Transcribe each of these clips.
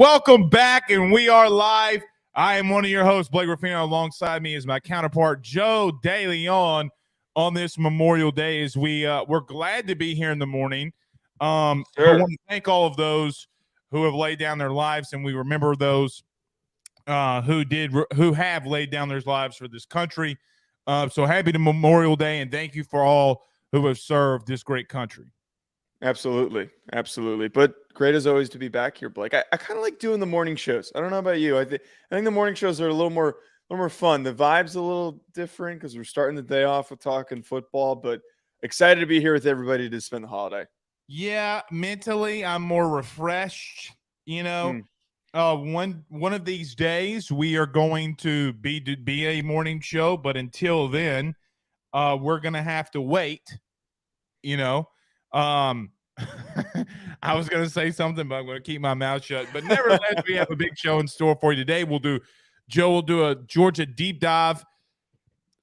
Welcome back, and we are live. I am one of your hosts, Blake Ruffino. Alongside me is my counterpart, Joe DeLeone, on this Memorial Day. As we're glad to be here in the morning. I want to thank all of those who have laid down their lives, and we remember those who have laid down their lives for this country. So happy to Memorial Day, and thank you for all who have served this great country. Absolutely. But great as always to be back here, Blake. I kind of like doing the morning shows. I don't know about you. I think the morning shows are a little more fun. The vibe's a little different because we're starting the day off with talking football, but excited to be here with everybody to spend the holiday. Yeah, mentally I'm more refreshed. One of these days we are going to be a morning show, but until then, we're gonna have to wait. I was going to say something, but I'm going to keep my mouth shut. But nevertheless, we have a big show in store for you today. Joe will do a Georgia deep dive.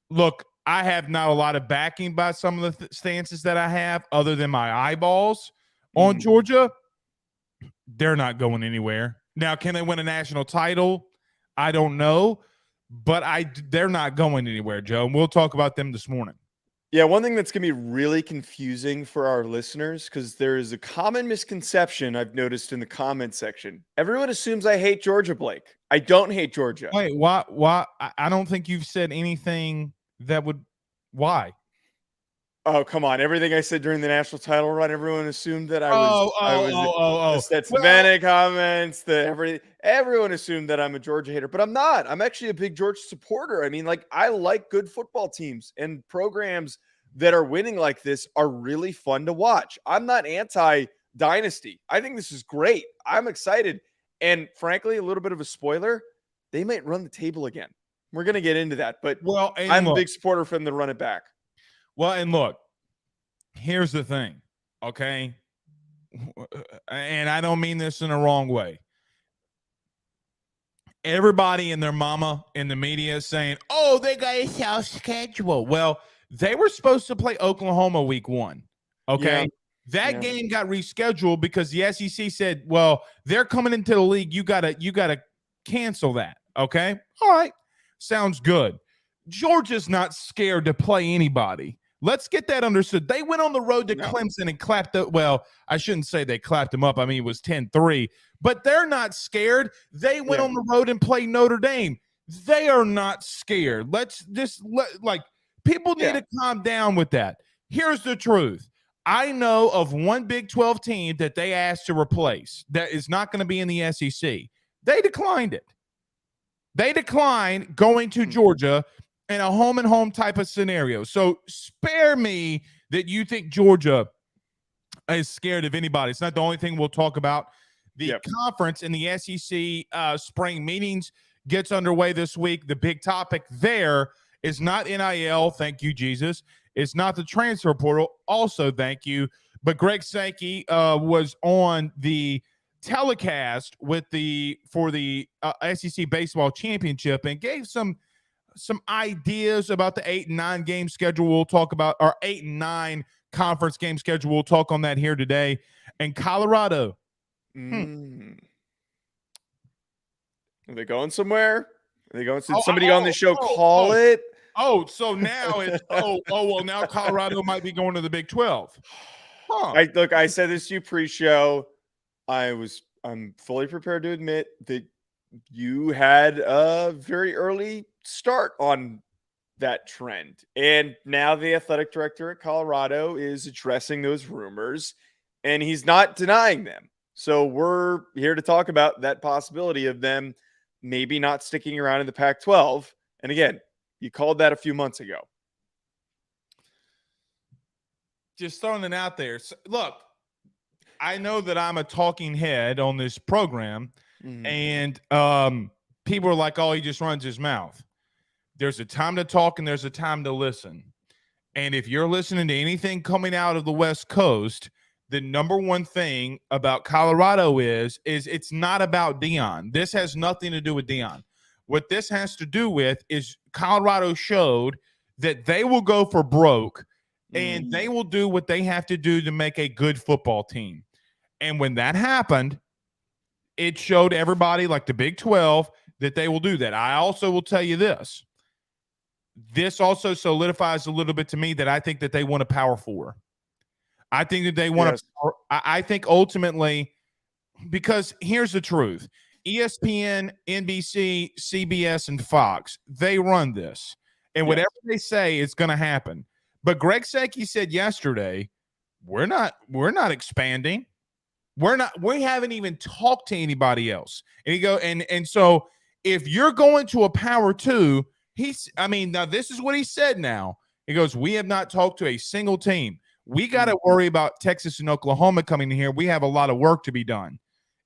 Look, I have not a lot of backing by some of the stances that I have other than my eyeballs on Georgia. They're not going anywhere. Now, can they win a national title? I don't know, but they're not going anywhere, Joe. And we'll talk about them this morning. Yeah, one thing that's going to be really confusing for our listeners, because there is a common misconception I've noticed in the comment section. Everyone assumes I hate Georgia, Blake. I don't hate Georgia. Wait, why? I don't think you've said anything that would. Why? Oh, come on. Everything I said during the national title run, everyone assumed that I was that Savannah comments, everyone assumed that I'm a Georgia hater, but I'm not. I'm actually a big Georgia supporter. I mean, I like good football teams, and programs that are winning like this are really fun to watch. I'm not anti-dynasty. I think this is great. I'm excited. And frankly, a little bit of a spoiler, they might run the table again. We're going to get into that, but I'm a big supporter for them to run it back. Well, and look, here's the thing, okay? And I don't mean this in a wrong way. Everybody and their mama in the media is saying, oh, they got a soft schedule. Well, they were supposed to play Oklahoma week 1, okay? Yeah. That game got rescheduled because the SEC said, well, they're coming into the league. You gotta cancel that, okay? All right, sounds good. Georgia's not scared to play anybody. Let's get that understood. They went on the road to Clemson and clapped up. Well, I shouldn't say they clapped them up. I mean, it was 10-3. But they're not scared. They went on the road and played Notre Dame. They are not scared. People need to calm down with that. Here's the truth. I know of one Big 12 team that they asked to replace that is not going to be in the SEC. They declined it. They declined going to Georgia in a home-and-home type of scenario. So spare me that you think Georgia is scared of anybody. It's not the only thing we'll talk about. The conference in the SEC spring meetings gets underway this week. The big topic there is not NIL, thank you, Jesus. It's not the transfer portal, also thank you. But Greg Sankey was on the telecast for the SEC Baseball Championship and gave some ideas about the 8 and 9 game schedule. We'll talk about our 8 and 9 conference game schedule. We'll talk on that here today. And Colorado. Are they going somewhere? Are they going? Somebody on the show call it? Oh, so now it's well, now Colorado might be going to the Big 12. Huh. I said this to you pre-show. I'm fully prepared to admit that you had a very early start on that trend. And now the athletic director at Colorado is addressing those rumors, and he's not denying them. So we're here to talk about that possibility of them maybe not sticking around in the Pac-12. And again, you called that a few months ago. Just throwing it out there. So, look, I know that I'm a talking head on this program, and people are like, oh, he just runs his mouth. There's a time to talk and there's a time to listen. And if you're listening to anything coming out of the West Coast, the number one thing about Colorado is it's not about Deion. This has nothing to do with Deion. What this has to do with is Colorado showed that they will go for broke and they will do what they have to do to make a good football team. And when that happened, it showed everybody, like the Big 12, that they will do that. I also will tell you this. This also solidifies a little bit to me that I think that they want a Power 4. I think that they want to – I think ultimately – because here's the truth. ESPN, NBC, CBS, and Fox, they run this. And whatever they say is going to happen. But Greg Sankey said yesterday, we're not expanding. We haven't even talked to anybody else. And he go, and so if you're going to a Power 2, now this is what he said now. He goes, we have not talked to a single team. We got to worry about Texas and Oklahoma coming in here. We have a lot of work to be done.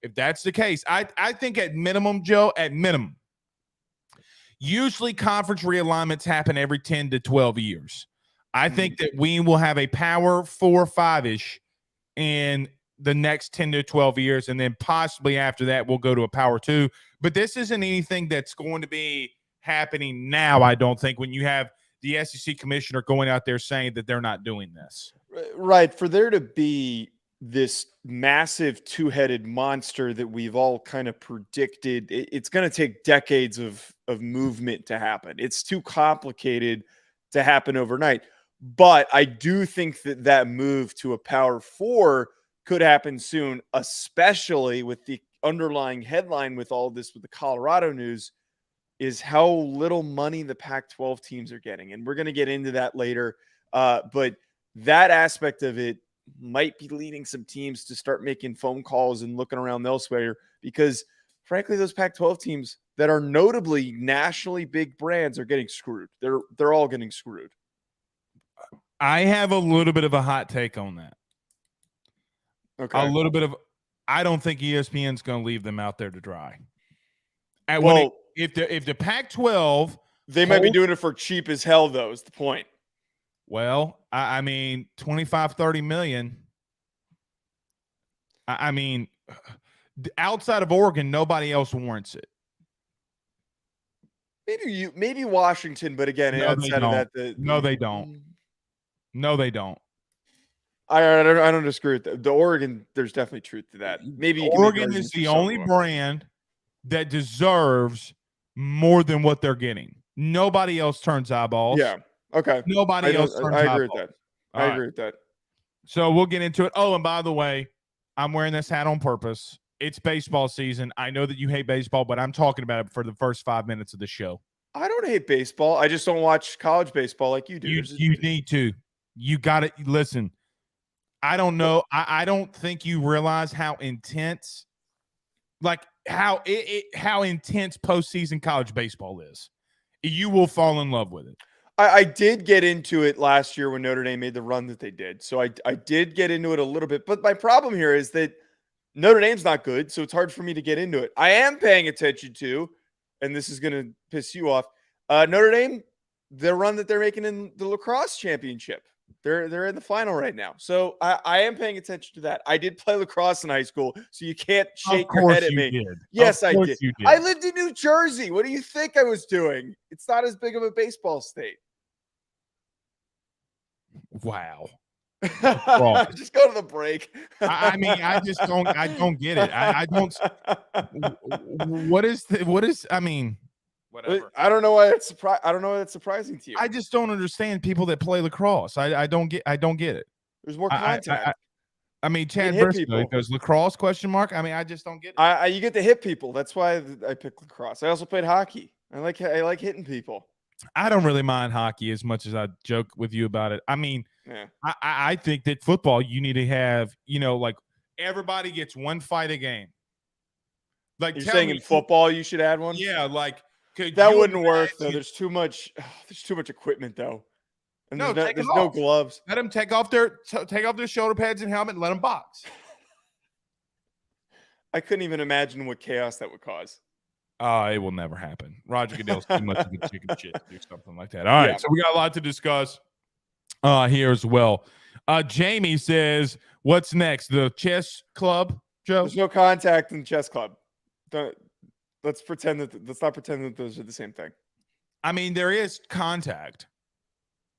If that's the case, I think at minimum, Joe, usually conference realignments happen every 10 to 12 years. I think that we will have a Power 4 or 5-ish in the next 10 to 12 years, and then possibly after that we'll go to a Power 2. But this isn't anything that's going to be happening now, I don't think, when you have the SEC commissioner going out there saying that they're not doing this. Right. For there to be this massive two-headed monster that we've all kind of predicted, it's going to take decades of movement to happen. It's too complicated to happen overnight. But I do think that move to a Power 4 could happen soon, especially with the underlying headline with all this, with the Colorado news, is how little money the Pac-12 teams are getting. And we're going to get into that later. But that aspect of it might be leading some teams to start making phone calls and looking around elsewhere, because frankly, those Pac-12 teams that are notably nationally big brands are getting screwed. They're all getting screwed. I have a little bit of a hot take on that. Okay. I don't think ESPN's going to leave them out there to dry. If the Pac-12, they might be doing it for cheap as hell, though, is the point. Well, I mean, 25, 30 million. I mean, outside of Oregon, nobody else warrants it. Maybe Washington, but again, outside of that, no, they don't. No, they don't. I don't disagree with that. The Oregon, there's definitely truth to that. Maybe Oregon is the only brand that deserves more than what they're getting. Nobody else turns eyeballs. Yeah. Okay. Nobody else turns eyeballs. I agree with that. I agree with that. So we'll get into it. Oh, and by the way, I'm wearing this hat on purpose. It's baseball season. I know that you hate baseball, but I'm talking about it for the first 5 minutes of the show. I don't hate baseball. I just don't watch college baseball like you do. You need to. You got to listen. I don't know. I don't think you realize how intense, like how intense postseason college baseball is. You will fall in love with it. I did get into it last year when Notre Dame made the run that they did. So I did get into it a little bit. But my problem here is that Notre Dame's not good, so it's hard for me to get into it. I am paying attention to, and this is going to piss you off, Notre Dame, the run that they're making in the lacrosse championship. They're in the final right now. So I am paying attention to that. I did play lacrosse in high school, so you can't shake your head at me. Did. Yes, I did. I lived in New Jersey. What do you think I was doing? It's not as big of a baseball state. Wow. Just go to the break. I mean, I don't get it. I don't. What is, I mean, whatever. I don't know why it's surprising to you. I just don't understand people that play lacrosse. I don't get it. There's more contact. I mean, Chad Briscoe goes lacrosse ? I mean, I just don't get it. You get to hit people. That's why I picked lacrosse. I also played hockey. I like hitting people. I don't really mind hockey as much as I joke with you about it. I mean, I think that football, you need to have, like everybody gets one fight a game. Like you're saying in football, you should add one? Yeah, like that wouldn't work though. There's too much equipment though. And there's no gloves. Let them take off their shoulder pads and helmet and let them box. I couldn't even imagine what chaos that would cause. It will never happen. Roger Goodell's too much of a chicken shit to do something like that. All right, so we got a lot to discuss here as well. Jamie says, "What's next? The chess club, Joe?" There's no contact in the chess club. Let's not pretend that those are the same thing. I mean, there is contact.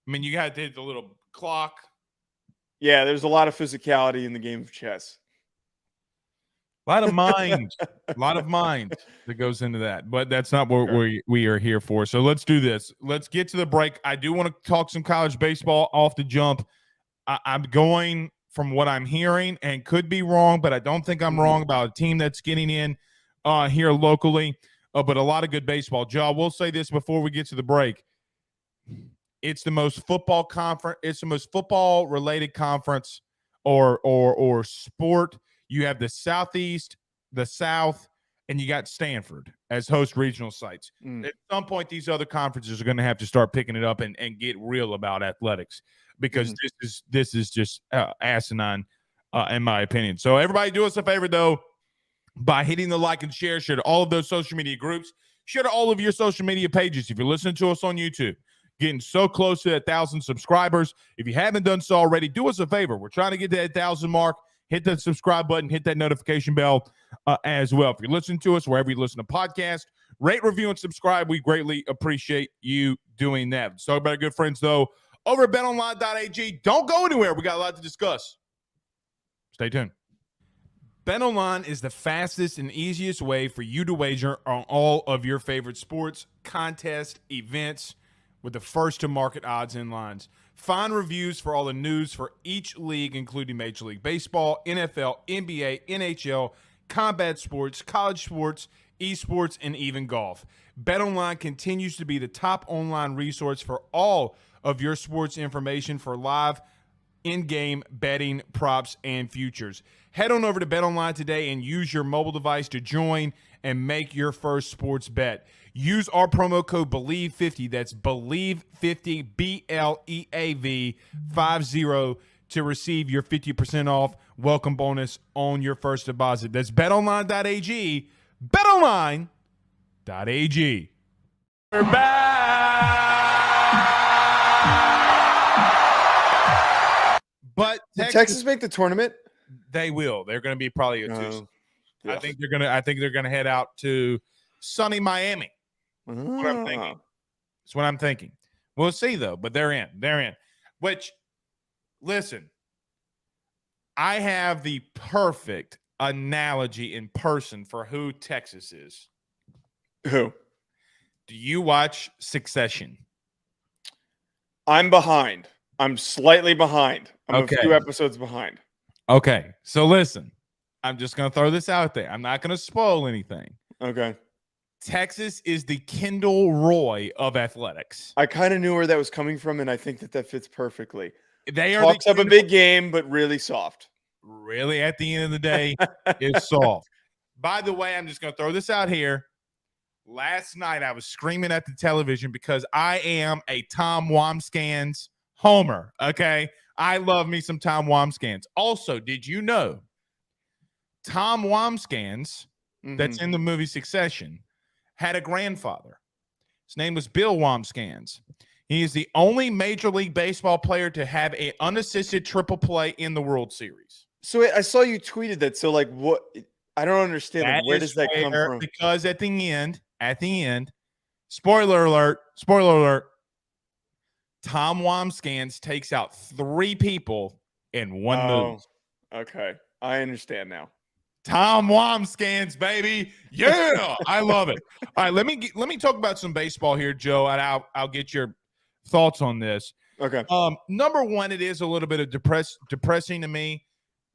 I mean, you got the little clock. Yeah, there's a lot of physicality in the game of chess. A lot of mind that goes into that, but that's not what we are here for. So let's do this. Let's get to the break. I do want to talk some college baseball off the jump. I'm going from what I'm hearing, and could be wrong, but I don't think I'm wrong about a team that's getting in here locally. But a lot of good baseball. Joe, I will say this before we get to the break. It's the most football conference. It's the most football related conference or sport. You have the Southeast, the South, and you got Stanford as host regional sites. At some point, these other conferences are going to have to start picking it up and get real about athletics, because this is just asinine, in my opinion. So everybody do us a favor, though, by hitting the like and share to all of those social media groups. Share to all of your social media pages. If you're listening to us on YouTube, getting so close to 1,000 subscribers. If you haven't done so already, do us a favor. We're trying to get to that 1,000 mark. Hit that subscribe button. Hit that notification bell as well. If you're listening to us wherever you listen to podcasts, rate, review, and subscribe. We greatly appreciate you doing that. So about our good friends, though, over at betonline.ag. Don't go anywhere. We got a lot to discuss. Stay tuned. BetOnline is the fastest and easiest way for you to wager on all of your favorite sports, contests, events, with the first-to-market odds and lines. Find reviews for all the news for each league, including Major League Baseball, NFL, NBA, NHL, combat sports, college sports, esports, and even golf. BetOnline continues to be the top online resource for all of your sports information for live in-game betting, props, and futures. Head on over to BetOnline today and use your mobile device to join and make your first sports bet. Use our promo code BELIEVE50, that's BELIEVE50, BLEAV 50, to receive your 50% off welcome bonus on your first deposit. That's betonline.ag, betonline.ag. We're back! But Did Texas make the tournament? They will. They're going to be probably a two. Yeah. I think they're gonna head out to sunny Miami. That's what I'm thinking. That's what I'm thinking. We'll see, though. But they're in. They're in. Which, listen, I have the perfect analogy in person for who Texas is. Who? Do you watch Succession? I'm behind. I'm slightly behind. I'm a few episodes behind. Okay. So listen, I'm just going to throw this out there. I'm not going to spoil anything. Okay. Texas is the Kendall Roy of athletics. I kind of knew where that was coming from, and I think that fits perfectly. They are talks up a big game, but really soft. Really, at the end of the day, is soft. By the way, I'm just going to throw this out here. Last night, I was screaming at the television because I am a Tom Wamscans homer, okay? I love me some Tom Wamscans. Also, did you know Tom Wamscans, that's in the movie Succession, had a grandfather? His name was Bill Wamscans. He is the only Major League Baseball player to have an unassisted triple play in the World Series. So I saw you tweeted that. So, like, what? I don't understand. Like, where does that come from? Because at the end, spoiler alert, Tom Wamscans takes out 3 people in one move. Okay. I understand now. Tom Wamscans, baby. Yeah, I love it. All right, let me talk about some baseball here, Joe, and I'll get your thoughts on this. Okay. Number one, it is a little bit of depressing to me,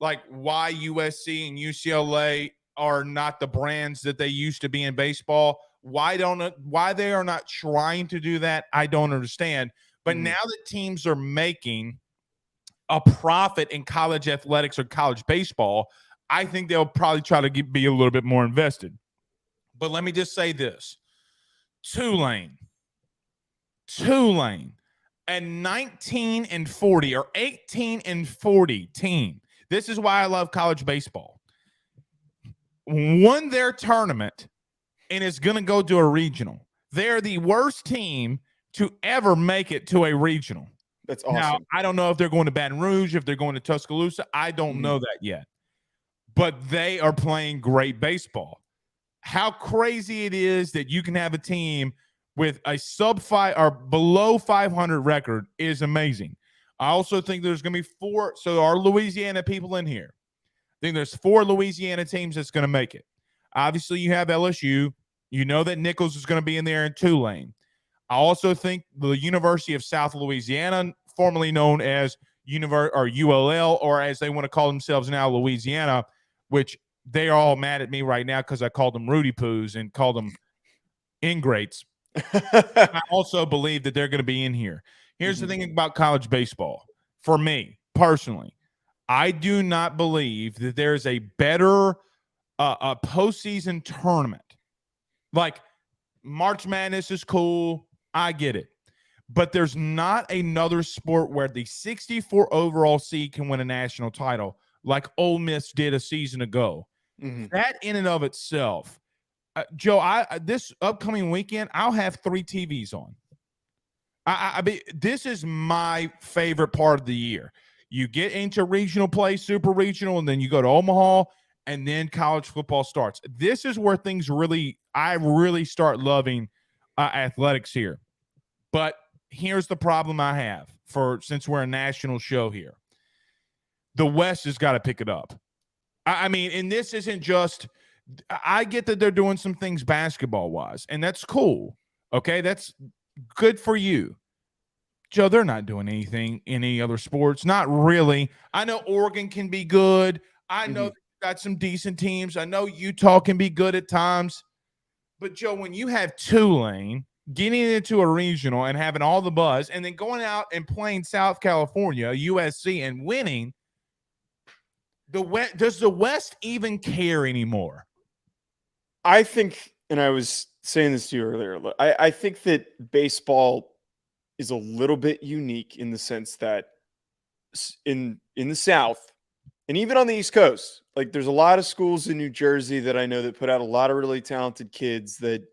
like why USC and UCLA are not the brands that they used to be in baseball. Why they are not trying to do that, I don't understand. But now that teams are making a profit in college athletics or college baseball, I think they'll probably try to be a little bit more invested. But let me just say this. Tulane, a 19-40 or 18-40 team. This is why I love college baseball. Won their tournament and is going to go to a regional. They're the worst team to ever make it to a regional. That's awesome. Now, I don't know if they're going to Baton Rouge, if they're going to Tuscaloosa. I don't know that yet. But they are playing great baseball. How crazy it is that you can have a team with a sub-5 or below 500 record is amazing. I also think there's going to be 4. So our Louisiana people in here, think there's 4 Louisiana teams that's going to make it. Obviously, you have LSU. You know that Nichols is going to be in there in Tulane. I also think the University of South Louisiana, formerly known as ULL, or as they want to call themselves now, Louisiana, which they are all mad at me right now because I called them Rudy Poos and called them ingrates. I also believe that they're going to be in here. Here's the thing about college baseball. For me, personally, I do not believe that there's a better a postseason tournament. Like, March Madness is cool. I get it. But there's not another sport where the 64 overall seed can win a national title like Ole Miss did a season ago. That in and of itself, Joe, this upcoming weekend, I'll have 3 TVs on. I mean, this is my favorite part of the year. You get into regional play, super regional, and then you go to Omaha, and then college football starts. This is where I really start loving athletics here. But here's the problem I have since we're a national show here. The West has got to pick it up. I mean, and this isn't just – I get that they're doing some things basketball-wise, and that's cool. Okay, that's good for you. Joe, they're not doing anything in any other sports. Not really. I know Oregon can be good. I know they've got some decent teams. I know Utah can be good at times. But, Joe, when you have Tulane getting into a regional and having all the buzz and then going out and playing South California, USC, and winning, does the West even care anymore? I think, and I was saying this to you earlier, I think that baseball is a little bit unique in the sense that in the South and even on the East Coast, like, there's a lot of schools in New Jersey that I know that put out a lot of really talented kids that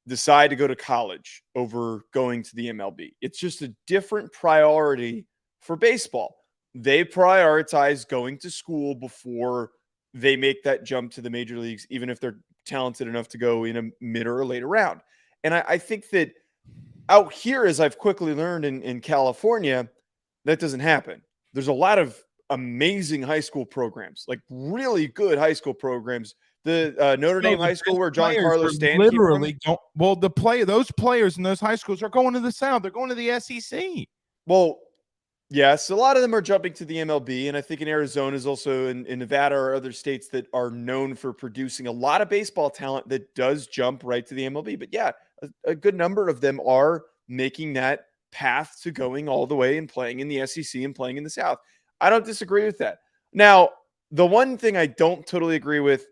decide to go to college over going to the MLB. It's just a different priority for baseball. They prioritize going to school before they make that jump to the major leagues, even if they're talented enough to go in a mid or a later round. And I think that out here, as I've quickly learned in California, that doesn't happen. There's a lot of amazing high school programs, like really good high school programs. The Notre Dame High School where John Carlos Stanton literally don't. Well, those players in those high schools are going to the South. They're going to the SEC. Well, yes, a lot of them are jumping to the MLB, and I think in Arizona is also in Nevada or other states that are known for producing a lot of baseball talent that does jump right to the MLB. But yeah, a good number of them are making that path to going all the way and playing in the SEC and playing in the South. I don't disagree with that. Now, the one thing I don't totally agree with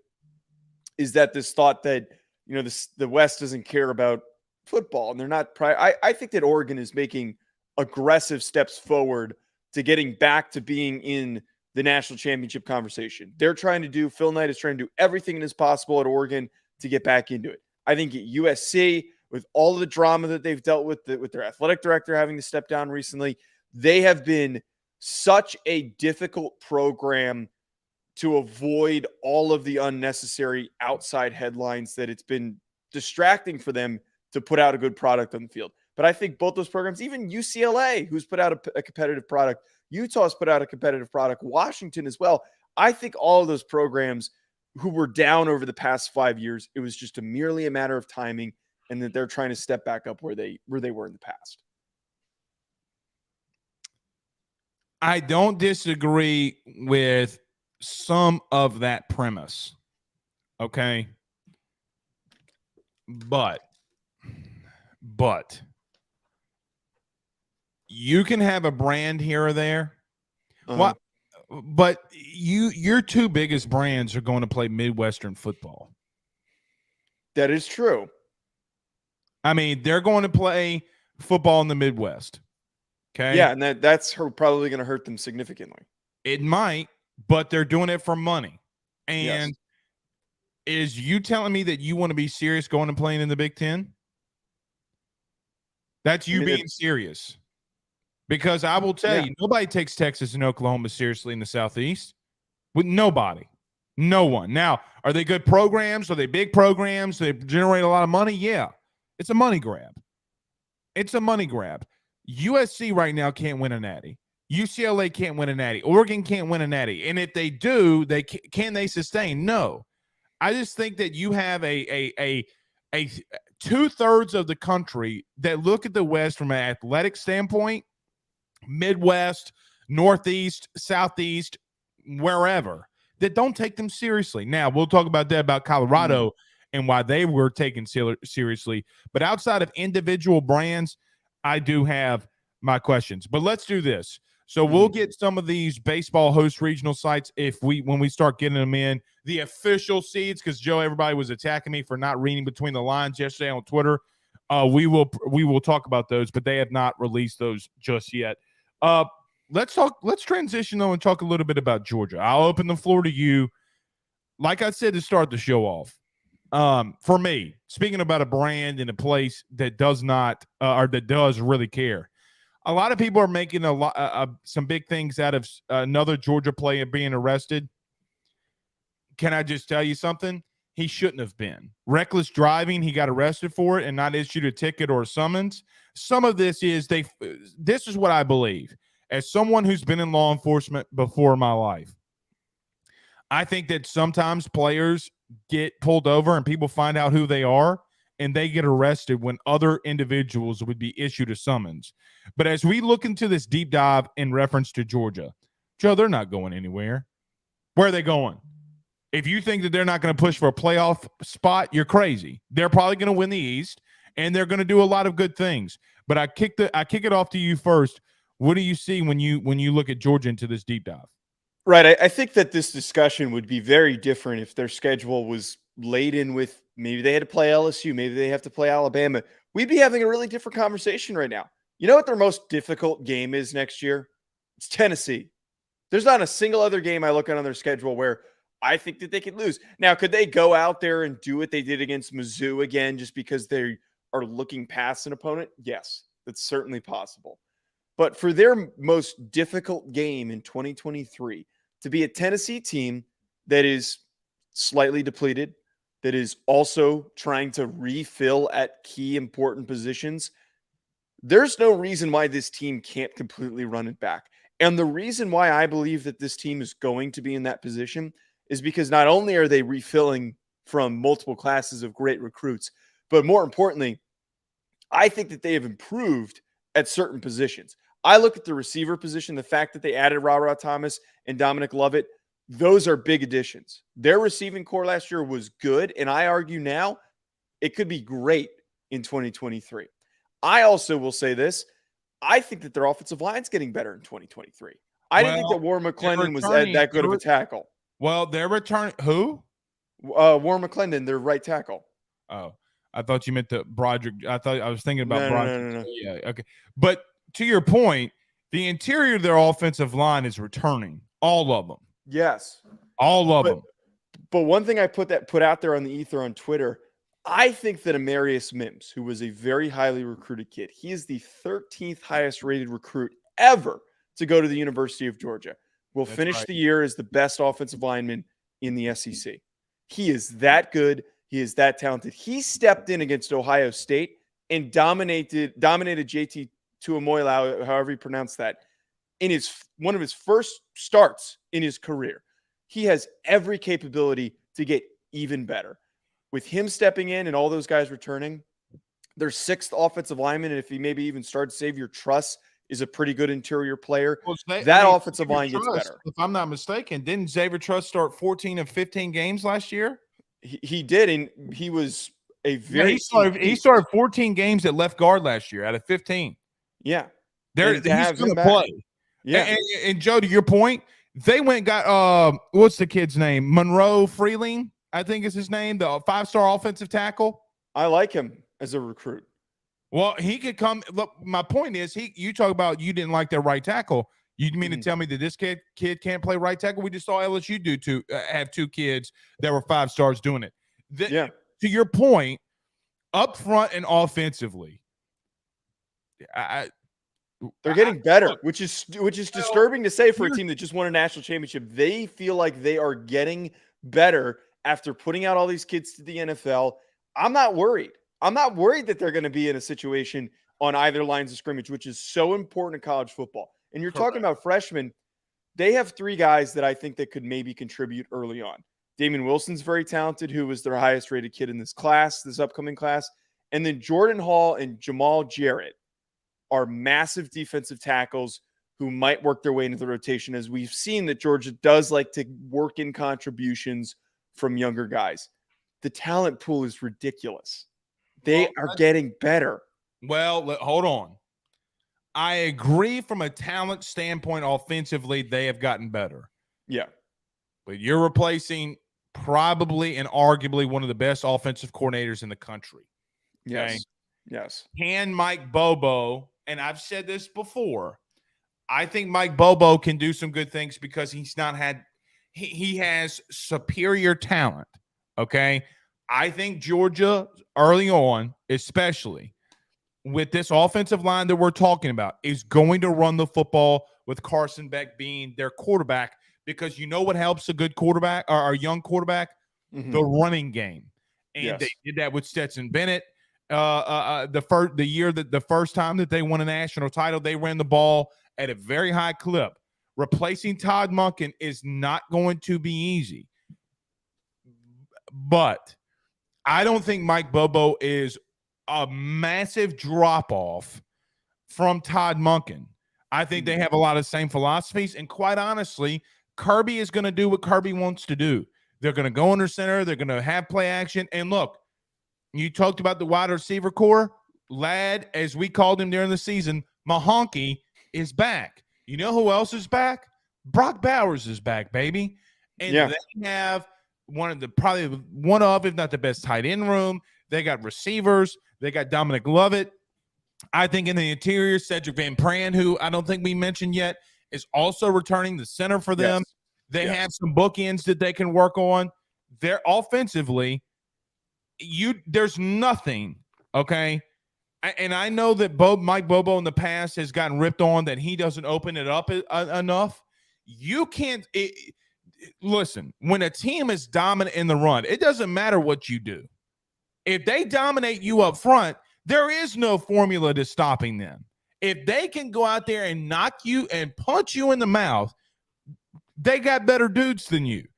is that this thought that, the West doesn't care about football, and they're not. I think that Oregon is making aggressive steps forward to getting back to being in the national championship conversation. Phil Knight is trying to do everything that is possible at Oregon to get back into it. I think at USC, with all of the drama that they've dealt with their athletic director having to step down recently, they have been such a difficult program to avoid all of the unnecessary outside headlines that it's been distracting for them to put out a good product on the field. But I think both those programs, even UCLA, who's put out a competitive product, Utah's put out a competitive product, Washington as well. I think all of those programs who were down over the past 5 years, it was just merely a matter of timing, and that they're trying to step back up where they were in the past. I don't disagree with some of that premise. Okay. But you can have a brand here or there. What? But your 2 biggest brands are going to play Midwestern football. That is true. I mean, they're going to play football in the Midwest. Okay. Yeah, and that's probably going to hurt them significantly. It might, but they're doing it for money. And yes. Is you telling me that you want to be serious going and playing in the Big Ten? That's you being serious. Because I will tell you, nobody takes Texas and Oklahoma seriously in the Southeast. With nobody. No one. Now, are they good programs? Are they big programs? They generate a lot of money? Yeah. It's a money grab. USC right now can't win a natty. UCLA can't win a natty. Oregon can't win a natty. And if they do, can they sustain? No. I just think that you have a 2/3 of the country that look at the West from an athletic standpoint, Midwest, Northeast, Southeast, wherever, that don't take them seriously. Now, we'll talk about that about Colorado and why they were taken seriously. But outside of individual brands, I do have my questions. But let's do this. So we'll get some of these baseball host regional sites when we start getting them in, the official seeds, because Joe, everybody was attacking me for not reading between the lines yesterday on Twitter. We will talk about those, but they have not released those just yet. Let's transition though and talk a little bit about Georgia. I'll open the floor to you. Like I said to start the show off, for me, speaking about a brand and a place that does not or that does really care. A lot of people are making some big things out of another Georgia player being arrested. Can I just tell you something? He shouldn't have been. Reckless driving, he got arrested for it and not issued a ticket or a summons. Some of this is this is what I believe. As someone who's been in law enforcement before in my life, I think that sometimes players get pulled over and people find out who they are and they get arrested when other individuals would be issued a summons. But as we look into this deep dive in reference to Georgia, Joe, they're not going anywhere. Where are they going? If you think that they're not going to push for a playoff spot, you're crazy. They're probably going to win the East, and they're going to do a lot of good things. But I kick it off to you first. What do you see when you look at Georgia into this deep dive? Right. I think that this discussion would be very different if their schedule was laden with maybe they had to play LSU, maybe they have to play Alabama. We'd be having a really different conversation right now. You know what their most difficult game is next year? It's Tennessee. There's not a single other game I look at on their schedule where I think that they could lose. Now, could they go out there and do what they did against Mizzou again just because they are looking past an opponent? Yes, that's certainly possible. But for their most difficult game in 2023, to be a Tennessee team that is slightly depleted, that is also trying to refill at key important positions, there's no reason why this team can't completely run it back. And the reason why I believe that this team is going to be in that position is because not only are they refilling from multiple classes of great recruits, but more importantly, I think that they have improved at certain positions. I look at the receiver position, the fact that they added Ra Thomas and Dominic Lovett, those are big additions. Their receiving core last year was good, and I argue now it could be great in 2023. I also will say this. I think that their offensive line's getting better in 2023. I didn't think that Warren McClendon was that good of a tackle. Well, they're returning. Who? Warren McClendon, their right tackle. Oh, I thought you meant the Broderick. I was thinking about Broderick. No. Yeah, okay. But to your point, the interior of their offensive line is returning. All of them. Yes. All of them. But one thing I put out there on the ether on Twitter, I think that Amarius Mims, who was a very highly recruited kid, he is the 13th highest rated recruit ever to go to the University of Georgia. Will finish the year as the best offensive lineman in the SEC. He is that good. He is that talented. He stepped in against Ohio State and dominated JT Tuimoila, however you pronounce that, in one of his first starts in his career. He has every capability to get even better. With him stepping in and all those guys returning, their sixth offensive lineman, and if he maybe even starts Xavier Truss, is a pretty good interior player. Well, offensive line gets better. If I'm not mistaken, didn't Xavier Truss start 14 of 15 games last year? He did, and he was a very he started 14 games at left guard last year out of 15. Yeah. He's going to play. Yeah. And Joe, to your point, they went and got what's the kid's name? Monroe Freeling, I think is his name, the 5-star offensive tackle. I like him as a recruit. Well, he could come. Look, my point is, you talk about you didn't like their right tackle. You mean to tell me that this kid can't play right tackle? We just saw LSU have two kids that were 5 stars doing it. To your point, up front and offensively, they're getting better, which is disturbing to say for a team that just won a national championship. They feel like they are getting better after putting out all these kids to the NFL. I'm not worried. I'm not worried that they're going to be in a situation on either lines of scrimmage, which is so important in college football. And you're Correct. talking about freshmen. They have 3 guys that I think that could maybe contribute early on. Damian Wilson's very talented, who was their highest rated kid in this upcoming class. And then Jordan Hall and Jamal Jarrett are massive defensive tackles who might work their way into the rotation, as we've seen that Georgia does like to work in contributions from younger guys. The talent pool is ridiculous. They are getting better. Well, hold on. I agree from a talent standpoint. Offensively, they have gotten better. Yeah. But you're replacing probably and arguably one of the best offensive coordinators in the country. Okay? Yes. Can Mike Bobo, and I've said this before, I think Mike Bobo can do some good things because he has superior talent. Okay. I think Georgia early on, especially with this offensive line that we're talking about, is going to run the football with Carson Beck being their quarterback, because you know what helps a good quarterback or a young quarterback? Mm-hmm. The running game. And they did that with Stetson Bennett. The first time that they won a national title, they ran the ball at a very high clip. Replacing Todd Monken is not going to be easy. But I don't think Mike Bobo is a massive drop-off from Todd Monken. I think they have a lot of the same philosophies. And quite honestly, Kirby is going to do what Kirby wants to do. They're going to go under center. They're going to have play action. And look, you talked about the wide receiver core. Lad, as we called him during the season, Mahonky is back. You know who else is back? Brock Bowers is back, baby. And they have one of, if not the best tight end room. They got receivers. They got Dominic Lovett. I think in the interior, Cedric Van Pran, who I don't think we mentioned yet, is also returning the center for them. Yes. They have some bookends that they can work on. They're offensively, there's nothing, okay? And I know that Mike Bobo in the past has gotten ripped on that he doesn't open it up enough. You can't listen, when a team is dominant in the run, it doesn't matter what you do. If they dominate you up front, there is no formula to stopping them. If they can go out there and knock you and punch you in the mouth, they got better dudes than you.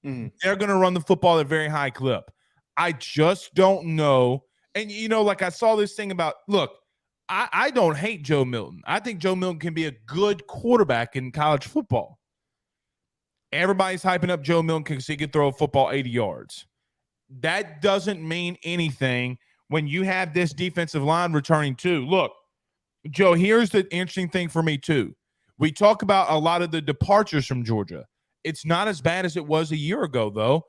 Mm-hmm. They're going to run the football at a very high clip. I just don't know. And, like I saw this thing about, look, I don't hate Joe Milton. I think Joe Milton can be a good quarterback in college football. Everybody's hyping up Joe Milton because he can throw a football 80 yards. That doesn't mean anything when you have this defensive line returning too. Look, Joe, here's the interesting thing for me too. We talk about a lot of the departures from Georgia. It's not as bad as it was a year ago, though.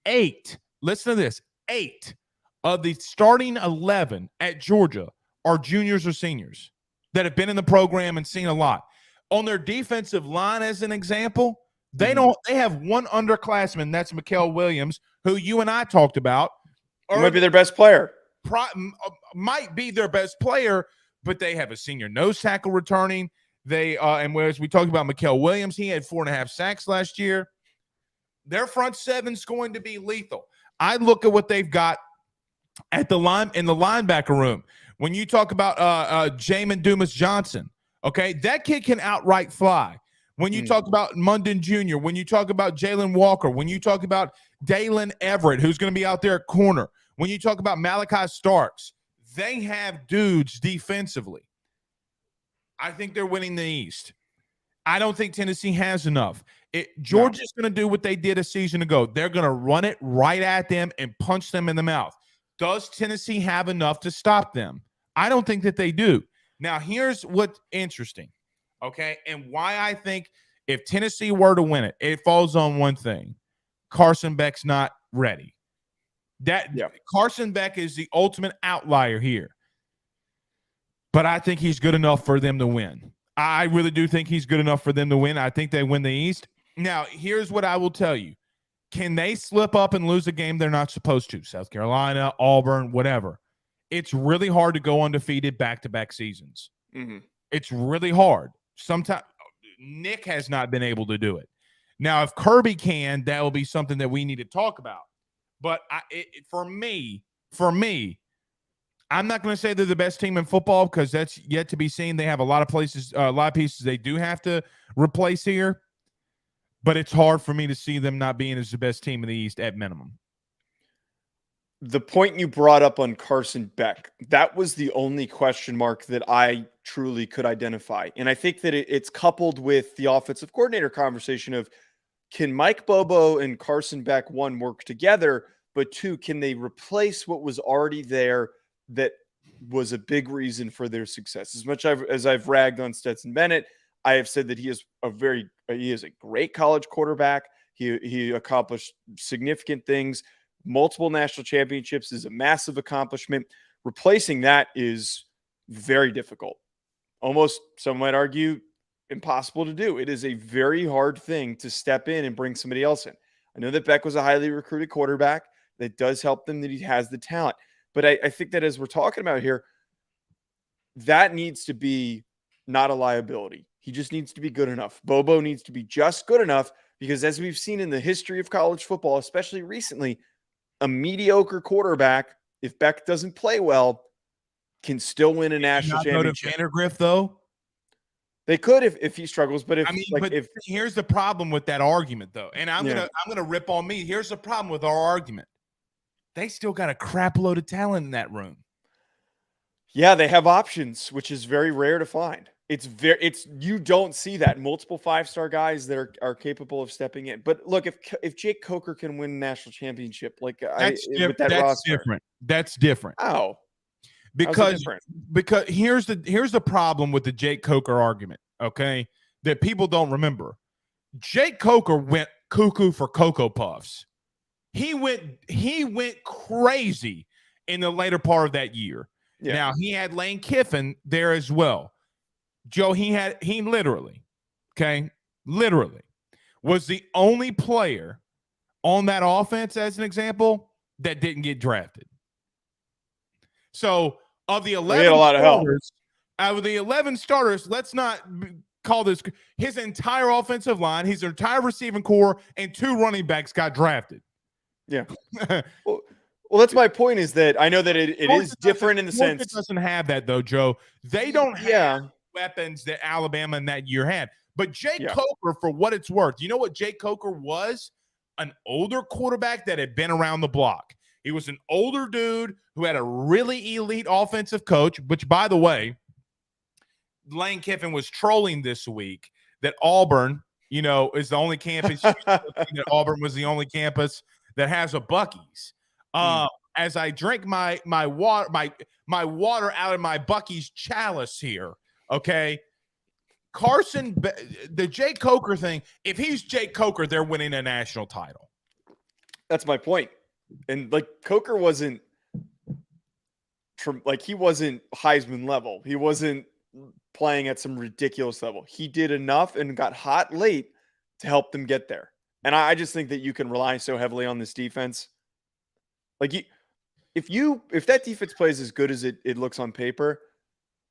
8, listen to this, 8 of the starting 11 at Georgia are juniors or seniors that have been in the program and seen a lot. On their defensive line, as an example, they have one underclassman, that's Mikael Williams, who you and I talked about. Might be their best player. Might be their best player, but they have a senior nose tackle returning. They and whereas we talked about Mikael Williams, he had 4.5 sacks last year. Their front seven's going to be lethal. I look at what they've got at the line in the linebacker room. When you talk about Jamin Dumas Johnson, okay, that kid can outright fly. When you talk about Munden Jr., when you talk about Jalen Walker, when you talk about Dalen Everett, who's going to be out there at corner, when you talk about Malachi Starks, they have dudes defensively. I think they're winning the East. I don't think Tennessee has enough. Georgia's going to do what they did a season ago. They're going to run it right at them and punch them in the mouth. Does Tennessee have enough to stop them? I don't think that they do. Now, here's what's interesting, okay, and why I think if Tennessee were to win it, it falls on one thing. Carson Beck's not ready. Carson Beck is the ultimate outlier here. But I think he's good enough for them to win. I really do think he's good enough for them to win. I think they win the East. Now, here's what I will tell you. Can they slip up and lose a game they're not supposed to? South Carolina, Auburn, whatever. It's really hard to go undefeated back-to-back seasons. Mm-hmm. It's really hard. Sometimes Nick has not been able to do it. Now, if Kirby can, that will be something that we need to talk about. But for me, I'm not going to say they're the best team in football because that's yet to be seen. They have a lot of places, a lot of pieces they do have to replace here. But it's hard for me to see them not being as the best team in the East at minimum. The point you brought up on Carson Beck, that was the only question mark that I truly could identify. And I think that it's coupled with the offensive coordinator conversation of, can Mike Bobo and Carson Beck, one, work together, but two, can they replace what was already there that was a big reason for their success? As much as I've ragged on Stetson Bennett, I have said that he is a great college quarterback. He accomplished significant things. Multiple national championships is a massive accomplishment. Replacing that is very difficult. Almost, some might argue, impossible to do. It is a very hard thing to step in and bring somebody else in. I know that Beck was a highly recruited quarterback. That does help them that he has the talent. But I think that as we're talking about here, that needs to be not a liability. He just needs to be good enough. Bobo needs to be just good enough because, as we've seen in the history of college football, especially recently, a mediocre quarterback, if Beck doesn't play well, can still win a national championship. Vandergrift, though? They could if he struggles, but here's the problem with that argument, though. And I'm gonna rip on me. Here's the problem with our argument. They still got a crap load of talent in that room. Yeah, they have options, which is very rare to find. You don't see that. Multiple 5-star guys that are capable of stepping in. But look, if Jake Coker can win a national championship, that's different. That's different. How? Because here's the problem with the Jake Coker argument, okay? That people don't remember. Jake Coker went cuckoo for Cocoa Puffs. He went crazy in the later part of that year. Yeah. Now, he had Lane Kiffin there as well. Joe, he literally was the only player on that offense, as an example, that didn't get drafted. So, of the 11 a lot of help. Out of the 11 starters, let's not call this his entire offensive line, his entire receiving core, and 2 running backs got drafted. Yeah. Well, that's my point, is that I know that it is different in the sense. It doesn't have that, though, Joe. They don't have weapons that Alabama in that year had. But Jake Coker, for what it's worth, you know what Jake Coker was? An older quarterback that had been around the block. He was an older dude who had a really elite offensive coach, which, by the way, Lane Kiffin was trolling this week that Auburn, is the only campus. That Auburn was the only campus that has a Buc-ee's. As I drink my water out of my Buc-ee's chalice here, okay? The Jake Coker thing, if he's Jake Coker, they're winning a national title. That's my point. And Coker wasn't he wasn't Heisman level. He wasn't playing at some ridiculous level. He did enough and got hot late to help them get there. And I just think that you can rely so heavily on this defense. If that defense plays as good as it looks on paper,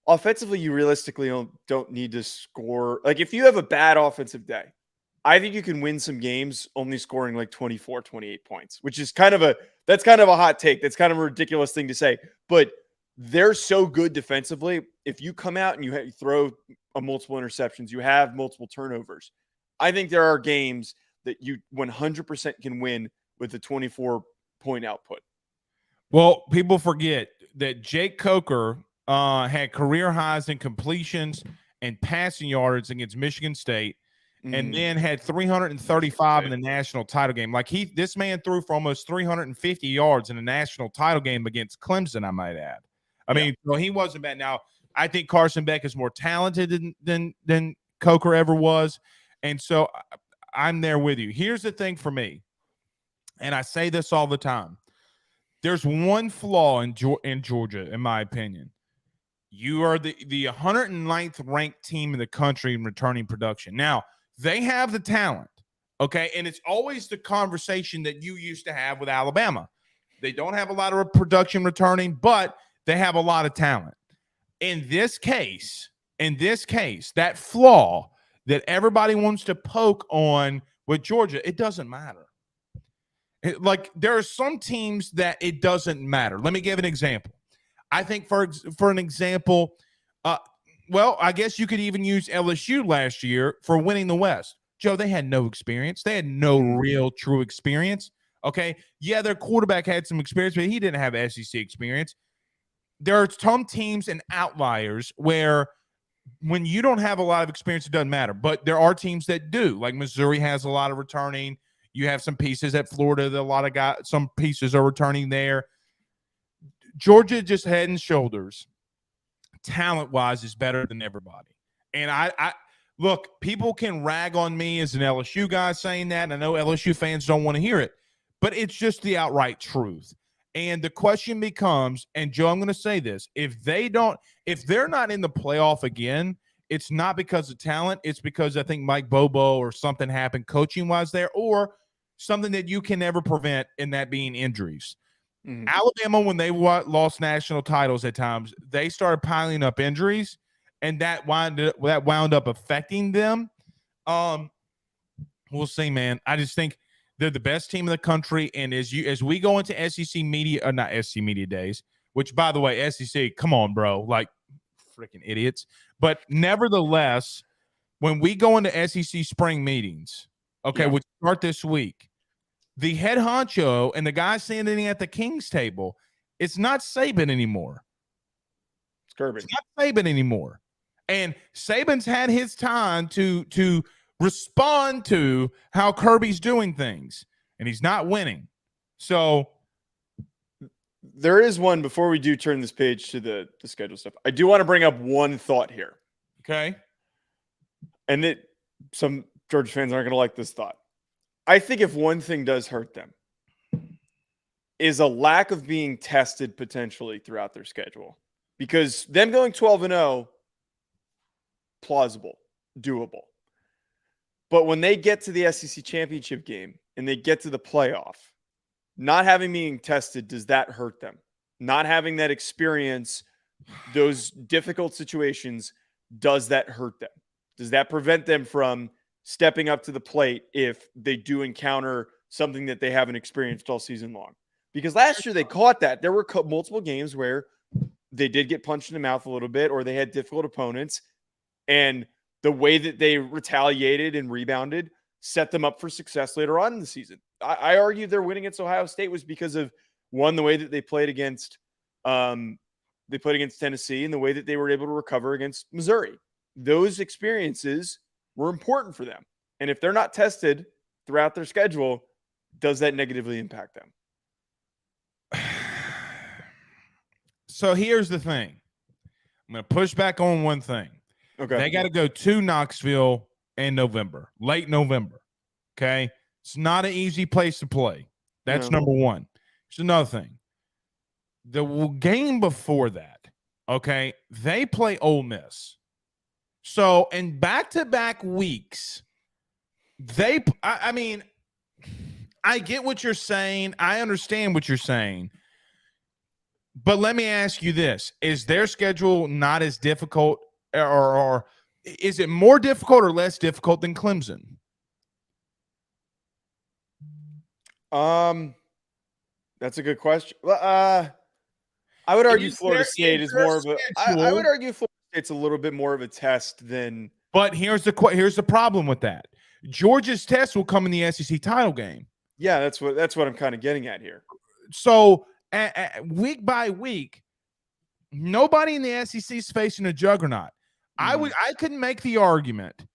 offensively, you realistically don't need to score. If you have a bad offensive day, I think you can win some games only scoring 24, 28 points, which is kind of a hot take. That's kind of a ridiculous thing to say, but they're so good defensively. If you come out and you throw multiple interceptions, you have multiple turnovers, I think there are games that you 100% can win with a 24-point output. Well, people forget that Jake Coker had career highs in completions and passing yards against Michigan State, and then had 335 in the national title game. This man threw for almost 350 yards in a national title game against Clemson, I might add. I mean, he wasn't bad. Now, I think Carson Beck is more talented than Coker ever was, and so I'm there with you. Here's the thing for me, and I say this all the time. There's one flaw in Georgia, in my opinion. You are the 109th ranked team in the country in returning production. Now, they have the talent, okay? And it's always the conversation that you used to have with Alabama. They don't have a lot of production returning, but they have a lot of talent. In this case, that flaw that everybody wants to poke on with Georgia, it doesn't matter. There are some teams that it doesn't matter. Let me give an example. I think for an example, well, I guess you could even use LSU last year for winning the West. Joe, they had no experience. They had no real true experience. Okay. Yeah, their quarterback had some experience, but he didn't have SEC experience. There are some teams and outliers where when you don't have a lot of experience, it doesn't matter. But there are teams that do. Like Missouri has a lot of returning. You have some pieces at Florida that a lot of guys, some pieces are returning there. Georgia just head and shoulders, talent-wise, is better than everybody. And I look, people can rag on me as an LSU guy saying that, and I know LSU fans don't want to hear it, but it's just the outright truth. And the question becomes, and Joe, I'm going to say this, if they're not in the playoff again, it's not because of talent. It's because I think Mike Bobo or something happened coaching-wise there, or something that you can never prevent, and that being injuries. Mm-hmm. Alabama, when they lost national titles at times, they started piling up injuries, and that wound up affecting them. We'll see, man. I just think they're the best team in the country, and as we go into SEC media, or not SEC media days, which, by the way, SEC, come on, bro, like freaking idiots. But nevertheless, when we go into SEC spring meetings, okay, which start this week, the head honcho and the guy standing at the King's table, it's not Saban anymore. It's Kirby. It's not Saban anymore. And Saban's had his time to respond to how Kirby's doing things, and he's not winning. So there is one, before we do turn this page to the schedule stuff, I do want to bring up one thought here. Okay. And some Georgia fans aren't going to like this thought. I think if one thing does hurt them is a lack of being tested potentially throughout their schedule, because them going 12-0, plausible, doable. But when they get to the SEC championship game and they get to the playoff, not having being tested, does that hurt them? Not having that experience, those difficult situations, does that hurt them? Does that prevent them from stepping up to the plate if they do encounter something that they haven't experienced all season long? Because last year they caught that. There were multiple games where they did get punched in the mouth a little bit, or they had difficult opponents, and the way that they retaliated and rebounded set them up for success later on in the season. I argue their win against Ohio State was because of, one, the way that they played against Tennessee, and the way that they were able to recover against Missouri. Those experiences were important for them. And if they're not tested throughout their schedule, does that negatively impact them? So here's the thing. I'm going to push back on one thing. Okay. They got to go to Knoxville in November, late November. Okay. It's not an easy place to play. That's number one. It's another thing. The game before that, okay, they play Ole Miss. So in back-to-back weeks, I mean, I get what you're saying. I understand what you're saying. But let me ask you this. Is their schedule not as difficult, or is it more difficult or less difficult than Clemson? That's a good question. I would argue Florida State is more of a I would argue Florida State's a little bit more of a test than. But here's the problem with that. Georgia's test will come in the SEC title game. Yeah, that's what I'm kind of getting at here. So week by week, nobody in the SEC is facing a juggernaut. I couldn't make the argument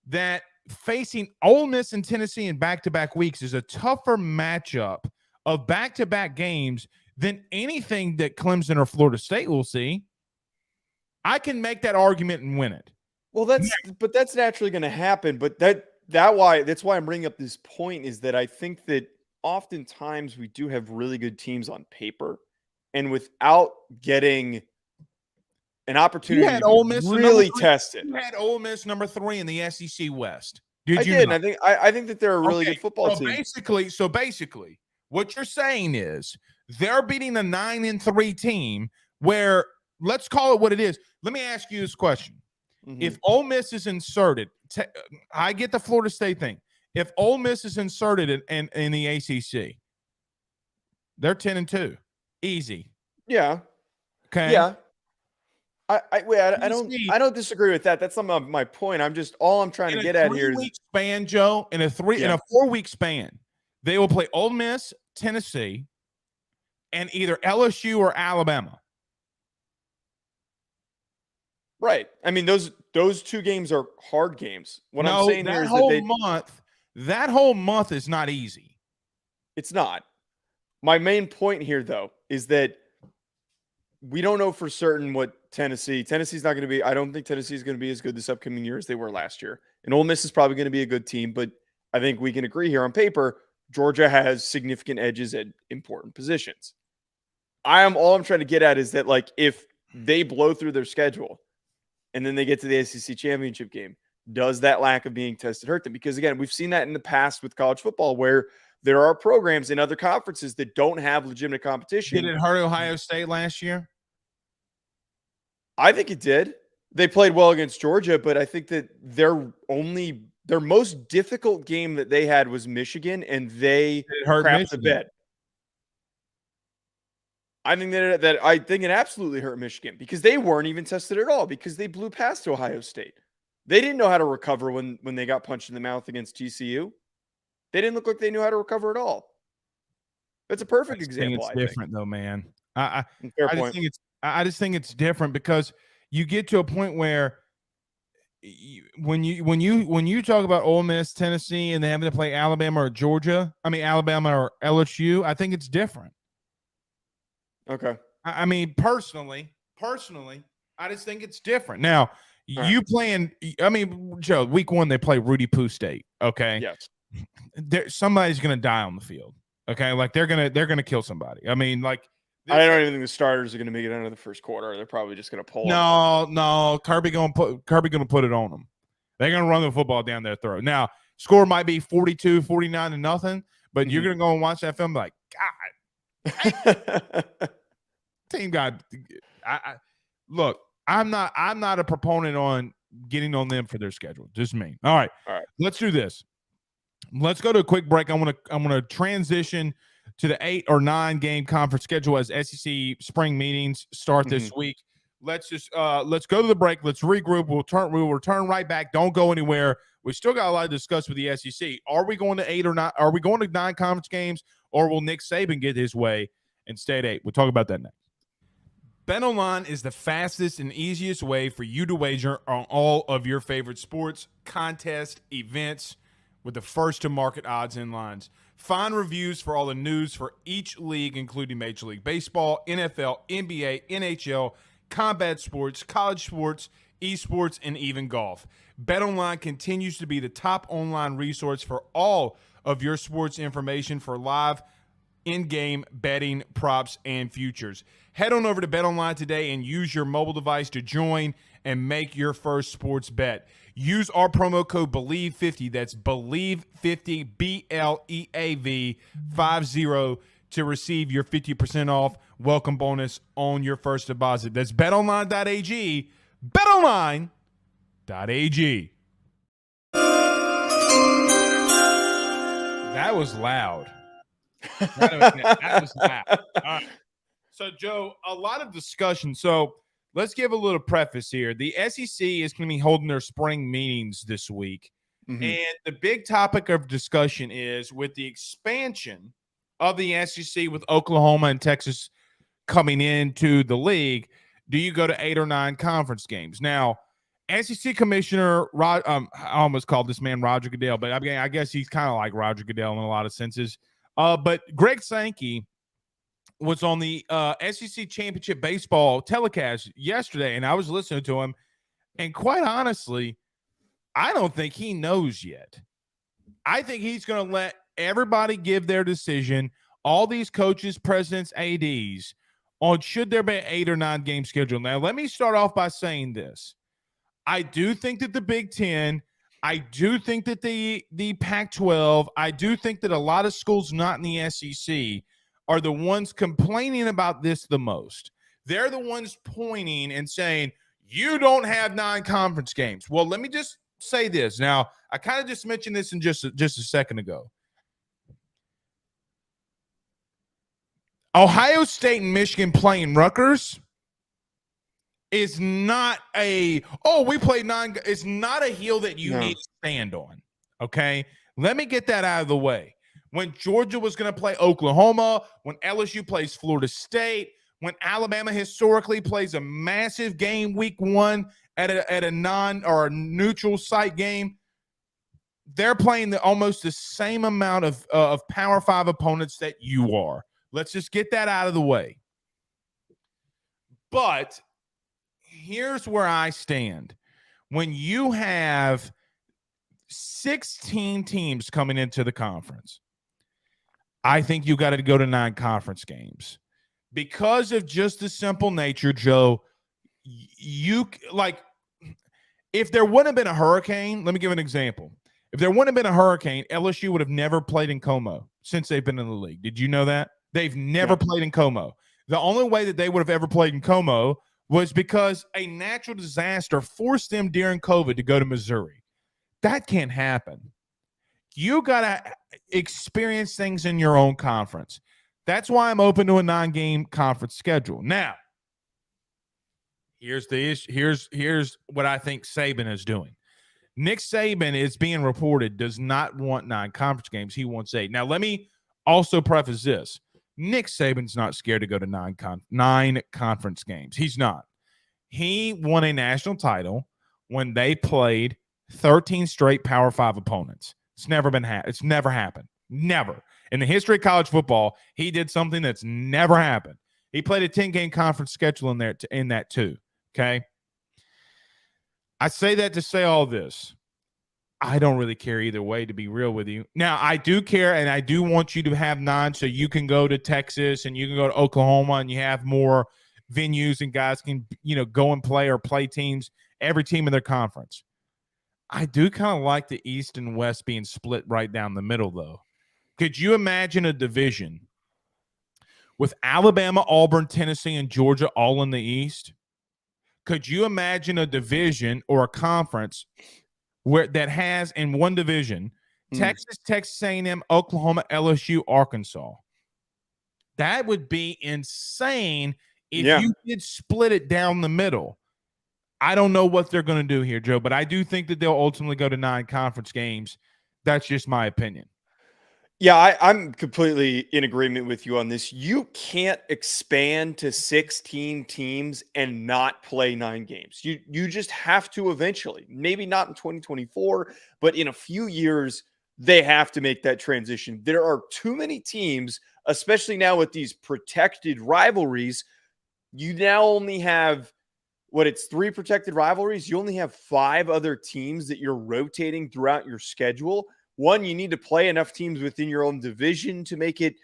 that facing Ole Miss and Tennessee in back-to-back weeks is a tougher matchup of back-to-back games than anything that Clemson or Florida State will see. I can make that argument and win it. Well, that's naturally going to happen. But that's why I'm bringing up this point, is that I think that oftentimes we do have really good teams on paper, and without getting an opportunity to be really tested. You had Ole Miss number 3 in the SEC West. I did. I think that they're a really good football team. Basically, what you're saying is they're beating a 9-3 team where, let's call it what it is. Let me ask you this question. Mm-hmm. If Ole Miss is inserted, I get the Florida State thing. If Ole Miss is inserted in the ACC, they're 10-2. Easy. Yeah. Okay. Yeah. I don't disagree with that. That's not my point. All I'm trying to get at here is 3-week span, Joe, in a 4-week span, they will play Ole Miss, Tennessee, and either LSU or Alabama. Right. I mean, those two games are hard games. What I'm saying here is that whole month is not easy. It's not. My main point here, though, is that we don't know for certain what Tennessee's not going to be. I don't think Tennessee is going to be as good this upcoming year as they were last year. And Ole Miss is probably going to be a good team, but I think we can agree here on paper, Georgia has significant edges at important positions. All I'm trying to get at is that, like, if they blow through their schedule and then they get to the SEC championship game, does that lack of being tested hurt them? Because again, we've seen that in the past with college football where there are programs in other conferences that don't have legitimate competition. Did it hurt Ohio State last year? I think it did. They played well against Georgia, but I think that their most difficult game that they had was Michigan, and they crapped the bed. I think it absolutely hurt Michigan because they weren't even tested at all because they blew past Ohio State. They didn't know how to recover when they got punched in the mouth against TCU. They didn't look like they knew how to recover at all. That's a perfect example. It's different though, man. I just think it's different because you get to a point where when you talk about Ole Miss, Tennessee, and they having to play Alabama or Alabama or LSU, I think it's different. Okay. I mean, personally, I just think it's different. Now, Joe, week 1 they play Rudy Poo State. Okay. Yes. Somebody's gonna die on the field. Okay, like they're gonna kill somebody. I mean, like I don't even think the starters are gonna make it out of the first quarter. They're probably just gonna pull. No. Kirby gonna put it on them. They're gonna run the football down their throat. Now, score might be 42, 49 to nothing, but you're gonna go and watch that film like, God, team got. Look, I'm not a proponent on getting on them for their schedule. Just me. All right. Let's do this. Let's go to a quick break. I'm gonna transition to the 8 or 9 game conference schedule as SEC spring meetings start this week. Let's go to the break. Let's regroup. We'll return right back. Don't go anywhere. We still got a lot to discuss with the SEC. Are we going to 8 or 9? Are we going to 9 conference games, or will Nick Saban get his way and stay at 8? We'll talk about that next. BetOnline is the fastest and easiest way for you to wager on all of your favorite sports, contests, events, with the first-to-market odds and lines. Find reviews for all the news for each league, including Major League Baseball, NFL, NBA, NHL, combat sports, college sports, esports, and even golf. BetOnline continues to be the top online resource for all of your sports information for live in-game betting, props, and futures. Head on over to BetOnline today and use your mobile device to join and make your first sports bet. Use our promo code BELIEVE50, that's BELIEVE50, BLEAV 50, to receive your 50% off welcome bonus on your first deposit. That's betonline.ag, betonline.ag. That was loud. That was loud. All right. So, Joe, a lot of discussion. So, let's give a little preface here. The SEC is going to be holding their spring meetings this week. And the big topic of discussion is with the expansion of the SEC with Oklahoma and Texas coming into the league, do you go to 8 or 9 conference games? Now, SEC Commissioner, I almost called this man Roger Goodell, but I guess he's kind of like Roger Goodell in a lot of senses. But Greg Sankey was on the SEC Championship Baseball telecast yesterday, and I was listening to him, and quite honestly, I don't think he knows yet. I think he's going to let everybody give their decision, all these coaches, presidents, ADs, on should there be an 8 or 9 game schedule. Now, let me start off by saying this. I do think that the Big Ten, I do think that the Pac-12, I do think that a lot of schools not in the SEC are the ones complaining about this the most. They're the ones pointing and saying, you don't have 9 conference games. Well, let me just say this. Now, I kind of just mentioned this in just a second ago. Ohio State and Michigan playing Rutgers is not we played 9. It's not a hill that you need to stand on. Okay. Let me get that out of the way. When Georgia was going to play Oklahoma, when LSU plays Florida State, when Alabama historically plays a massive game week 1 at a non or a neutral site game, they're playing almost the same amount of Power 5 opponents that you are. Let's just get that out of the way. But here's where I stand. When you have 16 teams coming into the conference, I think you got to go to 9 conference games because of just the simple nature, Joe. You like, if there wouldn't have been a hurricane, let me give an example. If there wouldn't have been a hurricane, LSU would have never played in Como since they've been in the league. Did you know that? They've never played in Como. The only way that they would have ever played in Como was because a natural disaster forced them during COVID to go to Missouri. That can't happen. You got to experience things in your own conference. That's why I'm open to a 9-game conference schedule. Now, here's the issue. Here's what I think Saban is doing. Nick Saban is being reported does not want 9 conference games. He wants 8. Now, let me also preface this. Nick Saban's not scared to go to 9 conference games. He's not. He won a national title when they played 13 straight Power 5 opponents. It's never been it's never happened. Never. In the history of college football, he did something that's never happened. He played a 10-game conference schedule in there in that too. Okay. I say that to say all this. I don't really care either way, to be real with you. Now, I do care, and I do want you to have 9 so you can go to Texas and you can go to Oklahoma and you have more venues and guys can, go and play or play teams, every team in their conference. I do kind of like the East and West being split right down the middle, though. Could you imagine a division with Alabama, Auburn, Tennessee, and Georgia all in the East? Could you imagine a division or a conference that has in one division Texas, Texas A&M, Oklahoma, LSU, Arkansas? That would be insane if you did split it down the middle. I don't know what they're going to do here, Joe, but I do think that they'll ultimately go to 9 conference games. That's just my opinion. Yeah, I'm completely in agreement with you on this. You can't expand to 16 teams and not play 9 games. You just have to eventually. Maybe not in 2024, but in a few years, they have to make that transition. There are too many teams, especially now with these protected rivalries. You now only have, it's 3 protected rivalries. You only have 5 other teams that you're rotating throughout your schedule. One, you need to play enough teams within your own division to make it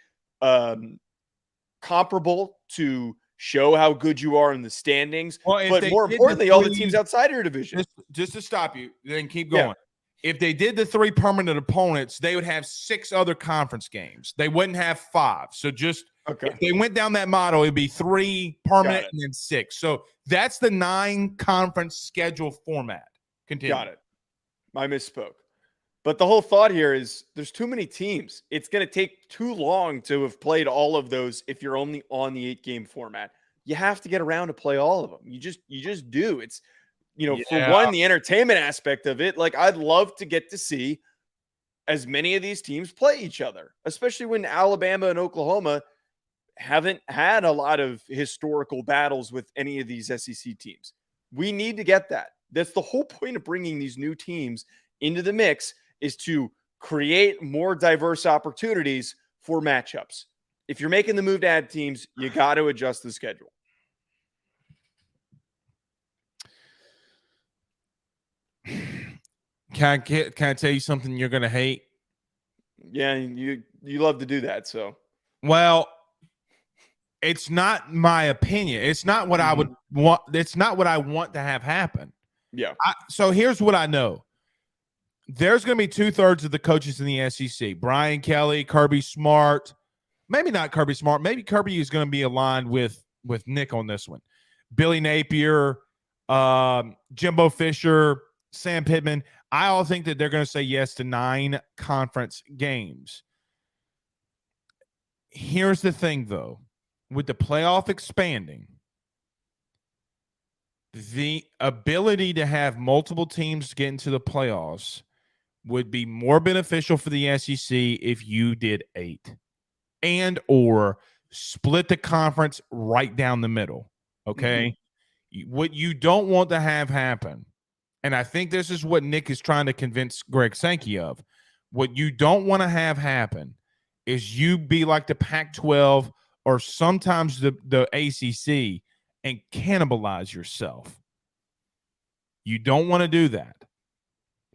comparable to show how good you are in the standings. Well, but more importantly, all the teams outside of your division. Just to stop you, then keep going. Yeah. If they did the 3 permanent opponents, they would have 6 other conference games. They wouldn't have 5. So if they went down that model, it'd be 3 permanent and then 6. So that's the 9 conference schedule format. Continue. Got it. I misspoke. But the whole thought here is there's too many teams. It's going to take too long to have played all of those if you're only on the 8-game format. You have to get around to play all of them. You just do. It's, for one, the entertainment aspect of it. Like, I'd love to get to see as many of these teams play each other, especially when Alabama and Oklahoma haven't had a lot of historical battles with any of these SEC teams. We need to get that. That's the whole point of bringing these new teams into the mix, is to create more diverse opportunities for matchups. If you're making the move to add teams, you got to adjust the schedule. Can I tell you something you're going to hate? Yeah, you love to do that. So, well, it's not my opinion. It's not what I would want. It's not what I want to have happen. Yeah. So here's what I know. There's going to be 2/3 of the coaches in the SEC. Brian Kelly, Kirby Smart. Maybe not Kirby Smart. Maybe Kirby is going to be aligned with Nick on this one. Billy Napier, Jimbo Fisher, Sam Pittman. I all think that they're going to say yes to 9 conference games. Here's the thing, though. With the playoff expanding, The ability to have multiple teams get into the playoffs would be more beneficial for the SEC if you did 8 and or split the conference right down the middle. Okay. What you don't want to have happen, and I think this is what Nick is trying to convince Greg Sankey of, what you don't want to have happen is you be like the Pac-12 or sometimes the ACC and cannibalize yourself. You don't want to do that.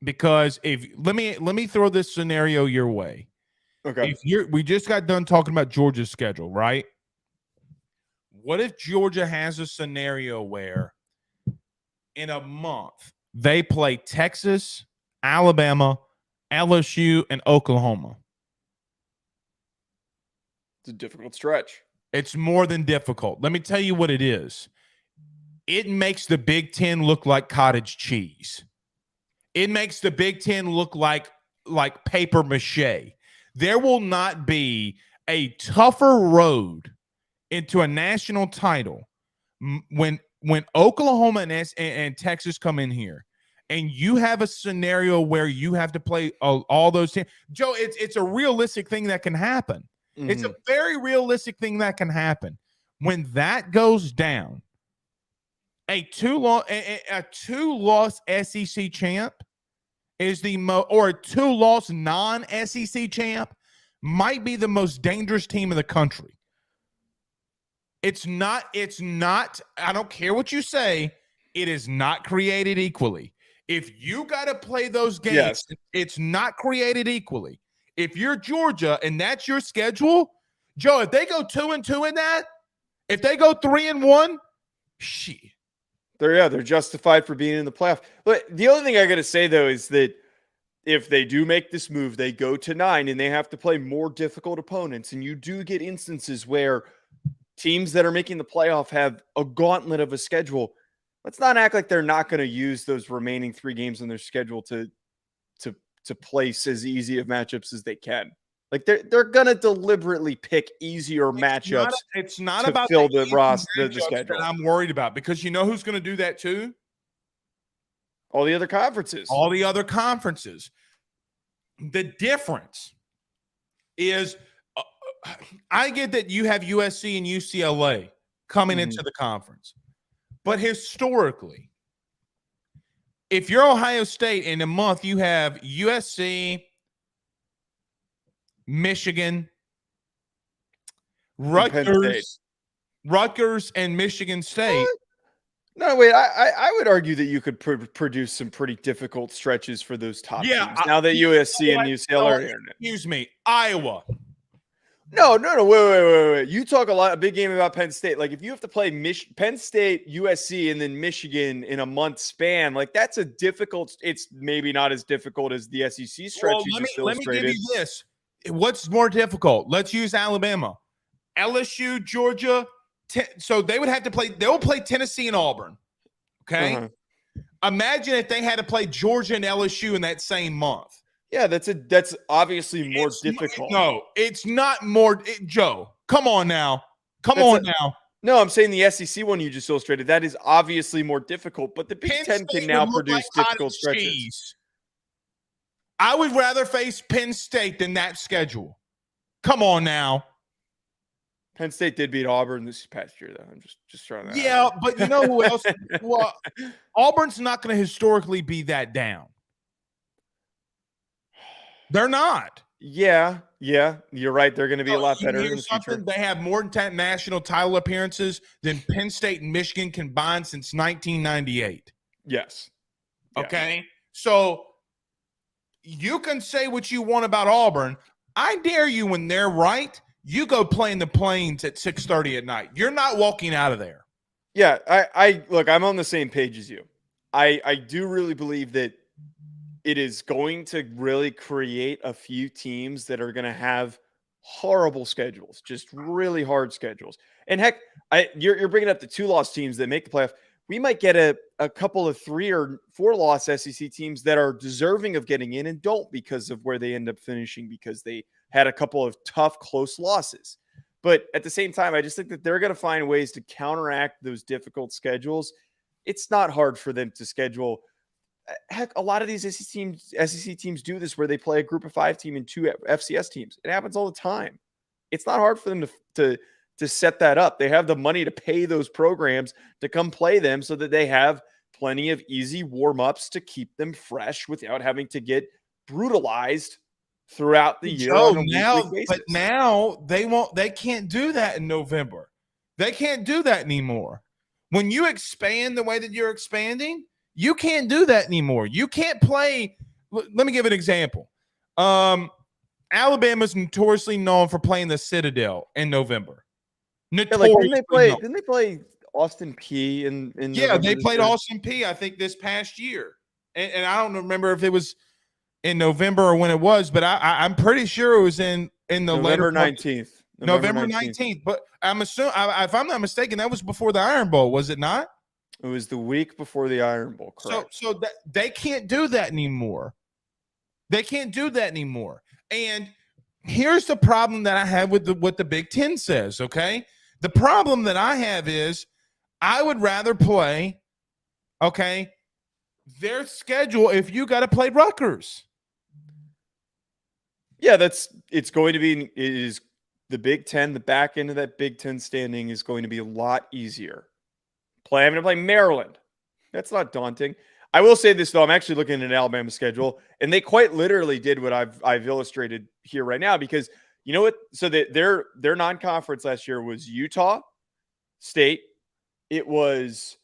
Because let me throw this scenario your way. Okay. We just got done talking about Georgia's schedule, right? What if Georgia has a scenario where in a month they play Texas, Alabama, LSU, and Oklahoma? It's a difficult stretch. It's more than difficult. Let me tell you what it is. It makes the Big Ten look like cottage cheese. It makes the Big Ten look like paper mache. There will not be a tougher road into a national title when Oklahoma and Texas come in here, and you have a scenario where you have to play all those teams. Joe, it's a realistic thing that can happen. Mm-hmm. It's a very realistic thing that can happen. When that goes down, a two-loss SEC champ is or a 2-loss non-SEC champ might be the most dangerous team in the country. It's not, I don't care what you say, it is not created equally. If you got to play those games, yes, it's not created equally. If you're Georgia and that's your schedule, Joe, if they go 2-2 in that, if they go 3-1, shit. They're justified for being in the playoff. But the other thing I got to say, though, is that if they do make this move, they go to 9 and they have to play more difficult opponents. And you do get instances where teams that are making the playoff have a gauntlet of a schedule. Let's not act like they're not going to use those remaining 3 games on their schedule to place as easy of matchups as they can. Like they're gonna deliberately pick easier matchups. It's not about fill the schedule that I'm worried about, because you know who's going to do that too? All the other conferences. The difference is, I get that you have USC and UCLA coming into the conference, but historically, if you're Ohio State in a month, you have USC, Michigan, Rutgers, and Michigan State. What? No, wait. I would argue that you could produce some pretty difficult stretches for those top teams. Now that USC and UCLA are here. Excuse me, Iowa. No. Wait. You talk a big game about Penn State. Like if you have to play Penn State, USC, and then Michigan in a month span, like that's a difficult. It's maybe not as difficult as the SEC stretch. Well, let me give you this. What's more difficult? Let's use Alabama, LSU, Georgia. So they would have to play. They'll play Tennessee and Auburn. Okay. Imagine if they had to play Georgia and LSU in that same month. Yeah, that's obviously more difficult. No, it's not more. Joe, come on now. No, I'm saying the SEC one you just illustrated. That is obviously more difficult, but the Big Ten can now produce difficult stretches. I would rather face Penn State than that schedule. Come on now. Penn State did beat Auburn this past year, though. I'm just throwing that out. Yeah, but you know who else? Well, Auburn's not going to historically be that down. They're not. Yeah, you're right. They're going to be a lot better in the future. They have more national title appearances than Penn State and Michigan combined since 1998. Yes. Okay, so you can say what you want about Auburn. I dare you, when they're right, you go play in the Plains at 6:30 at night. You're not walking out of there. Yeah, I look, I'm on the same page as you. I do really believe that it is going to really create a few teams that are going to have horrible schedules, just really hard schedules. And heck, you're bringing up the 2-loss teams that make the playoff. We might get a couple of 3 or 4-loss SEC teams that are deserving of getting in and don't because of where they end up finishing, because they had a couple of tough, close losses. But at the same time, I just think that they're going to find ways to counteract those difficult schedules it's not hard for them to schedule. Heck, a lot of these SEC teams do this where they play a group of 5 team and 2 FCS teams. It happens all the time. It's not hard for them to set that up. They have the money to pay those programs to come play them so that they have plenty of easy warm-ups to keep them fresh without having to get brutalized throughout the year on a weekly basis. But now they can't do that in November. They can't do that anymore. When you expand the way that you're expanding, you can't do that anymore. You can't play. Let me give an example. Alabama's notoriously known for playing the Citadel in November. Didn't they play Austin P in November they played Austin P, I think, this past year. And I don't remember if it was in November or when it was, but I'm pretty sure it was in the November 19th. November 19th. But I'm assuming, if I'm not mistaken, that was before the Iron Bowl, was it not? It was the week before the Iron Bowl, correct? So that they can't do that anymore. They can't do that anymore. And here's the problem that I have with what the Big Ten says, okay? The problem that I have is I would rather play, okay, their schedule if you got to play Rutgers. Yeah, it's going to be, it is the Big Ten, the back end of that Big Ten standing is going to be a lot easier. Having to play Maryland. That's not daunting. I will say this, though. I'm actually looking at an Alabama schedule, and they quite literally did what I've illustrated here right now, because you know what? So their non-conference last year was Utah State. It was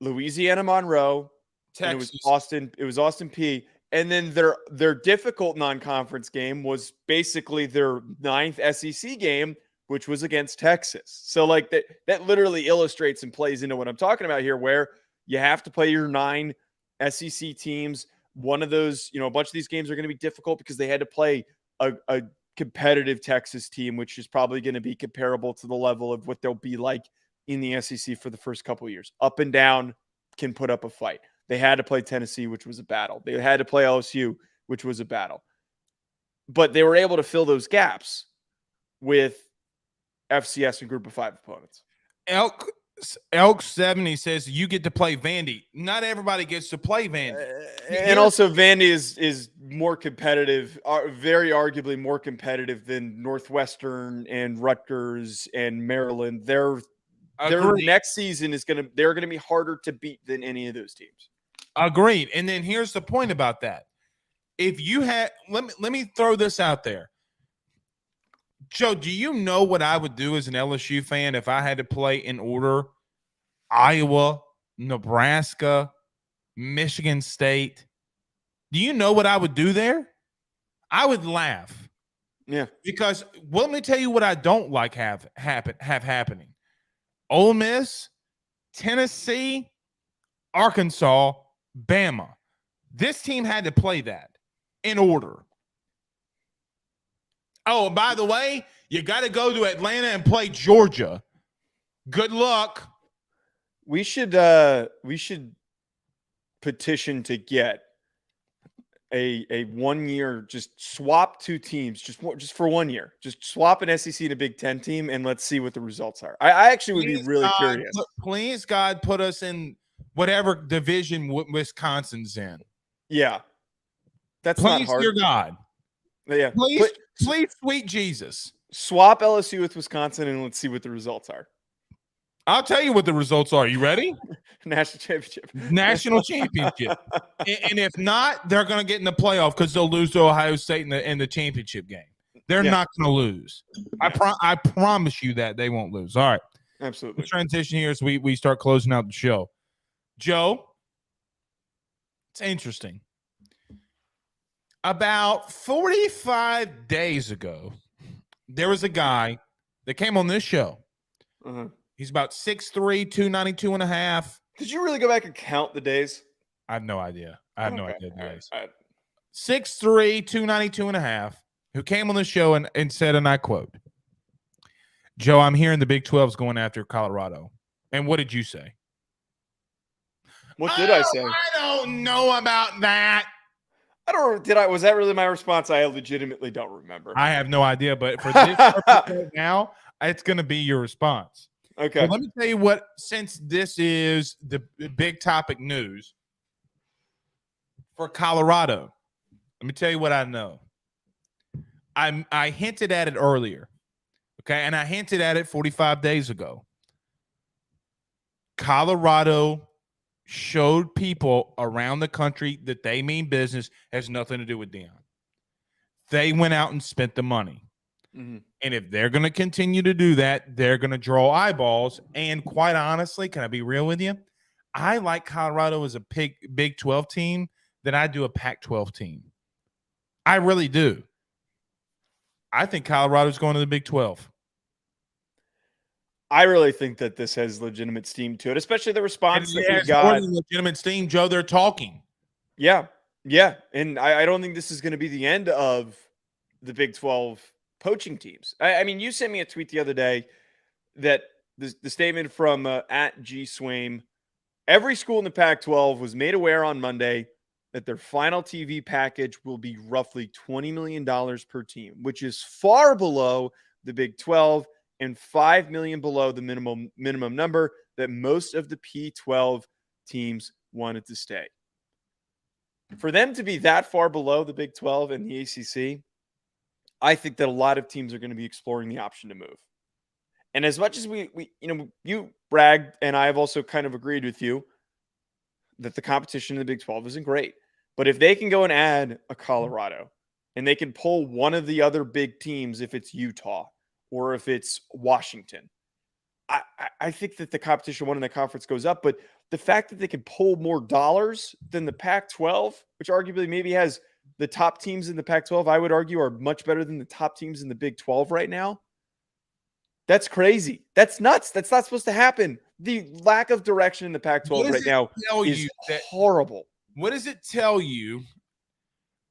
Louisiana Monroe. Texas. It was Austin P. And then their difficult non-conference game was basically their 9th SEC game, which was against Texas. So like that literally illustrates and plays into what I'm talking about here, where you have to play your 9 SEC teams. One of those, a bunch of these games are going to be difficult because they had to play a competitive Texas team, which is probably going to be comparable to the level of what they'll be like in the SEC for the first couple of years. Up and down, can put up a fight. They had to play Tennessee, which was a battle. They had to play LSU, which was a battle. But they were able to fill those gaps with FCS and group of 5 opponents. Elk 70 says you get to play Vandy. Not everybody gets to play Vandy. And also Vandy is more competitive, very arguably more competitive than Northwestern and Rutgers and Maryland. Their next season they're going to be harder to beat than any of those teams. Agreed. And then here's the point about that. If you had, let me throw this out there. Joe, do you know what I would do as an LSU fan if I had to play in order Iowa, Nebraska, Michigan State? Do you know what I would do there? I would laugh. Yeah. Because let me tell you what I don't like have happening. Ole Miss, Tennessee, Arkansas, Bama. This team had to play that in order. Oh, and by the way, you got to go to Atlanta and play Georgia. Good luck. We should petition to get a 1 year, just swap 2 teams just for 1 year. Just swap an SEC and a Big Ten team and let's see what the results are. I actually would be really curious. Please, God, put us in whatever division Wisconsin's in. Yeah. That's not hard. Dear God. Yeah. Please, sweet Jesus. Swap LSU with Wisconsin and let's see what the results are. I'll tell you what the results are. You ready? National championship. National championship. And if not, they're going to get in the playoff because they'll lose to Ohio State in the championship game. They're not going to lose. Yeah. I promise you that they won't lose. All right. Absolutely. The transition here as we start closing out the show. Joe, it's interesting. About 45 days ago, there was a guy that came on this show. Uh-huh. He's about 6'3", 292 and a half. Did you really go back and count the days? I have no idea. I have no idea. Right. 6'3", 292 and a half, who came on the show and said, and I quote, Joe, I'm hearing the Big 12's going after Colorado. And what did you say? What did I say? I don't know about that. Was that really my response? I legitimately don't remember. I have no idea, but for this purpose right now, it's going to be your response. Okay. Well, let me tell you what, since this is the big topic news for Colorado, let me tell you what I know. I hinted at it earlier, okay? And I hinted at it 45 days ago. Colorado showed people around the country that they mean business, has nothing to do with Deion. They went out and spent the money. Mm-hmm. And if they're going to continue to do that, they're going to draw eyeballs. And quite honestly, can I be real with you? I like Colorado as a Big 12 team than I do a Pac-12 team. I really do. I think Colorado's going to the Big 12. I really think that this has legitimate steam to it, especially the response that we got. More than legitimate steam, Joe. They're talking. Yeah. And I don't think this is going to be the end of the Big 12 poaching teams. I mean, you sent me a tweet the other day that the statement from at G Swaim, every school in the Pac-12 was made aware on Monday that their final TV package will be roughly $20 million per team, which is far below the Big 12 and $5 million below the minimum number that most of the P12 teams wanted to stay. For them to be that far below the Big 12 and the ACC, I think that a lot of teams are going to be exploring the option to move. And as much as we you bragged, and I have also kind of agreed with you that the competition in the Big 12 isn't great. But if they can go and add a Colorado and they can pull one of the other big teams, if it's Utah or if it's Washington, I think that the competition one in the conference goes up. But the fact that they can pull more dollars than the Pac-12, which arguably maybe has the top teams in the Pac-12, I would argue are much better than the top teams in the Big 12 right now. That's crazy. That's nuts. That's not supposed to happen. The lack of direction in the Pac-12 right now is horrible. What does it tell you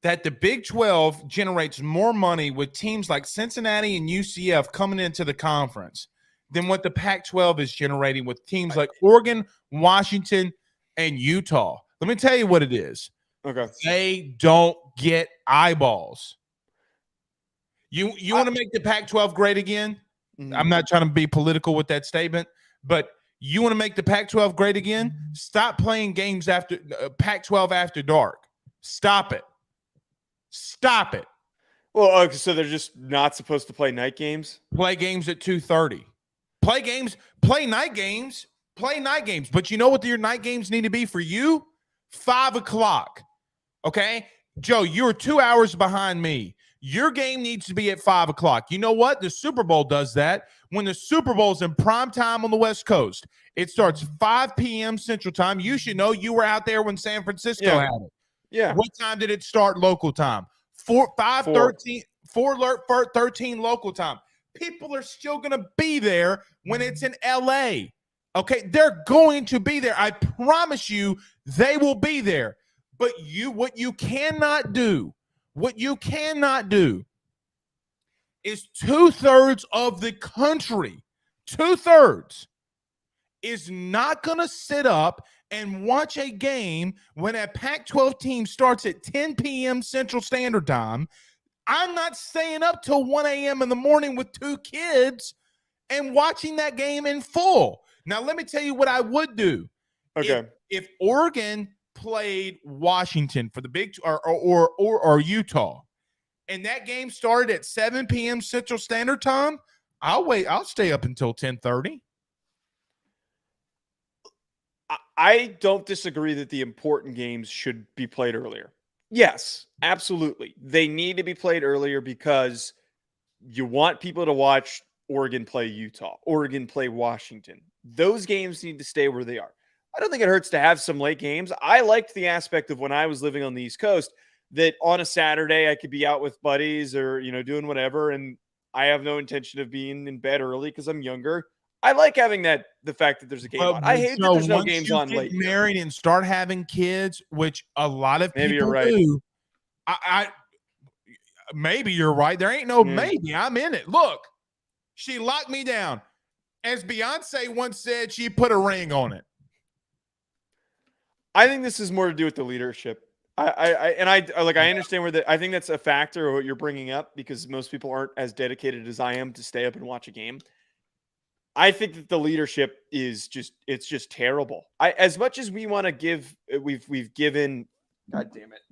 that the Big 12 generates more money with teams like Cincinnati and UCF coming into the conference than what the Pac-12 is generating with teams like Oregon, Washington, and Utah? Let me tell you what it is. Okay. They don't get eyeballs. You want to make the Pac-12 great again? Mm-hmm. I'm not trying to be political with that statement, but you want to make the Pac-12 great again? Stop playing games after Pac-12 after dark. Stop it. Stop it. Well, okay, so they're just not supposed to play night games? Play games at 2:30. Play night games. Play night games. But you know what your night games need to be for you? 5 o'clock. Okay? Joe, you're 2 hours behind me. Your game needs to be at 5 o'clock. You know what? The Super Bowl does that. When the Super Bowl's in prime time on the West Coast, it starts 5 p.m. Central Time. You should know, you were out there when San Francisco had it. Yeah. What time did it start local time? 4:13 local time. People are still going to be there when it's in L.A. Okay? They're going to be there. I promise you they will be there. But what you cannot do is 2/3 of the country, 2/3 is not going to sit up and watch a game when a Pac-12 team starts at 10 p.m. Central Standard Time. I'm not staying up till 1 a.m. in the morning with 2 kids and watching that game in full. Now, let me tell you what I would do. Okay. If Oregon played Washington for the Big or Utah, and that game started at 7 p.m. Central Standard Time, I'll stay up until 10:30. I don't disagree that the important games should be played earlier. Yes, absolutely. They need to be played earlier because you want people to watch Oregon play Utah, Oregon play Washington. Those games need to stay where they are. I don't think it hurts to have some late games. I liked the aspect of when I was living on the East Coast that on a Saturday I could be out with buddies or, doing whatever. And I have no intention of being in bed early because I'm younger. I like having the fact that there's a game on. I hate that there's no games on late. Married and start having kids, which a lot of maybe people you're right. do. Maybe you're right. There ain't no maybe. I'm in it. Look, she locked me down. As Beyonce once said, she put a ring on it. I think this is more to do with the leadership. I understand I think that's a factor of what you're bringing up because most people aren't as dedicated as I am to stay up and watch a game. I think that the leadership is it's just terrible. As much as we want to give, we've given. God damn it.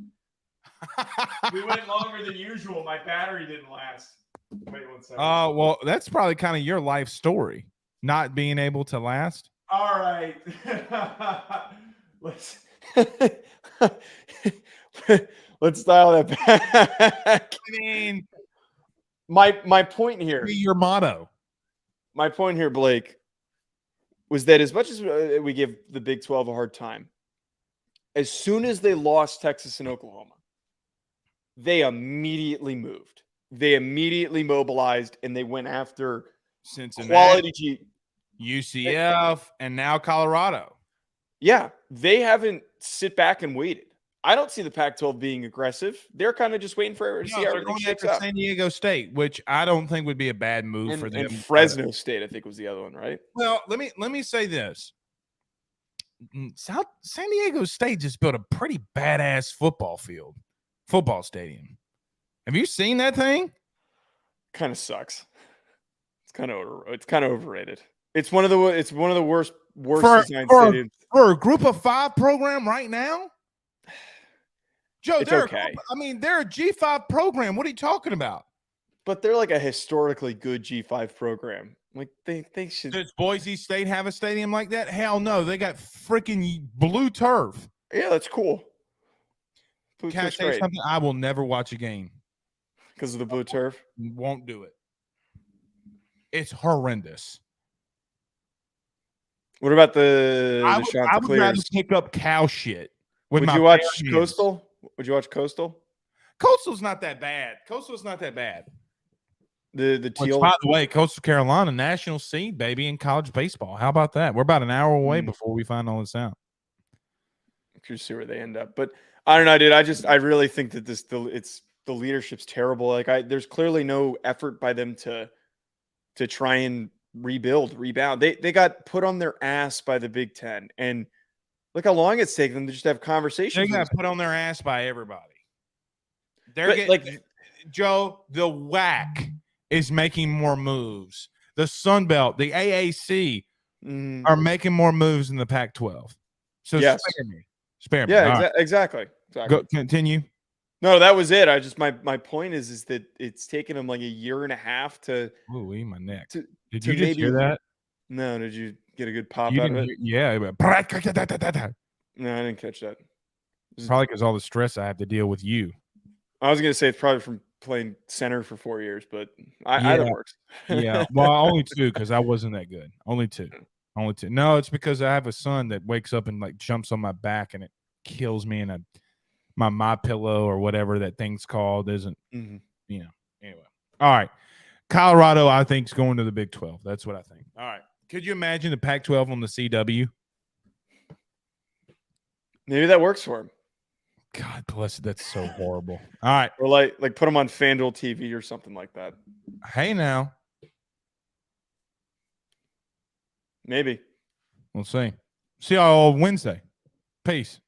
We went longer than usual. My battery didn't last. Wait 1 second. Oh, well, that's probably kind of your life story, not being able to last. All right. Let's dial that back. I mean, my point here. Your motto. My point here, Blake, was that as much as we give the Big 12 a hard time, as soon as they lost Texas and Oklahoma, they immediately moved. They immediately mobilized, and they went after Cincinnati, quality UCF, and now Colorado. Yeah, they haven't sit back and waited. I don't see the Pac-12 being aggressive. They're kind of just waiting for see everything shakes out. San Diego State, which I don't think would be a bad move for them. And Fresno State, I think, was the other one, right? Well, let me say this. San Diego State just built a pretty badass football stadium. Have you seen that thing? Kind of sucks. It's kind of overrated. It's one of the worst designed stadiums for a Group of 5 program right now. Joe, it's okay. They're a G5 program. What are you talking about? But they're like a historically good G5 program. Like they should. Does Boise State have a stadium like that? Hell no. They got freaking blue turf. Yeah, that's cool. Can I say something? I will never watch a game because of the blue turf. Won't do it. It's horrendous. What about the I would rather pick up cow shit. Would you watch Coastal? Would you watch Coastal? Coastal's not that bad. The teal. Which, by the way, Coastal Carolina, national seed, baby, in college baseball. How about that? We're about an hour away before we find all this out. I'm curious to see where they end up. But I don't know, dude. I really think that the leadership's terrible. Like there's clearly no effort by them to try and rebound. They got put on their ass by the Big Ten, and look how long it's taken them to just have conversations. They got put on their ass by everybody. Joe, the WAC is making more moves. The Sun Belt, the AAC are making more moves than the Pac-12. So yes. Spare me. Yeah, exactly. Go, continue. No, that was it. My point is that it's taken them like a year and a half to. Ooh, my neck. Did you just hear that? No, did you get a good pop out of it? Yeah. No, I didn't catch that. Probably because all the stress I have to deal with you. I was going to say it's probably from playing center for 4 years, but either works. Yeah. Well, only 2 because I wasn't that good. Only two. No, it's because I have a son that wakes up and like jumps on my back and it kills me, and my pillow or whatever that thing's called isn't, anyway. All right. Colorado, I think, is going to the Big 12. That's what I think. All right. Could you imagine the Pac-12 on the CW? Maybe that works for him. God bless it. That's so horrible. All right. Or like put him on FanDuel TV or something like that. Hey, now. Maybe. We'll see. See y'all Wednesday. Peace.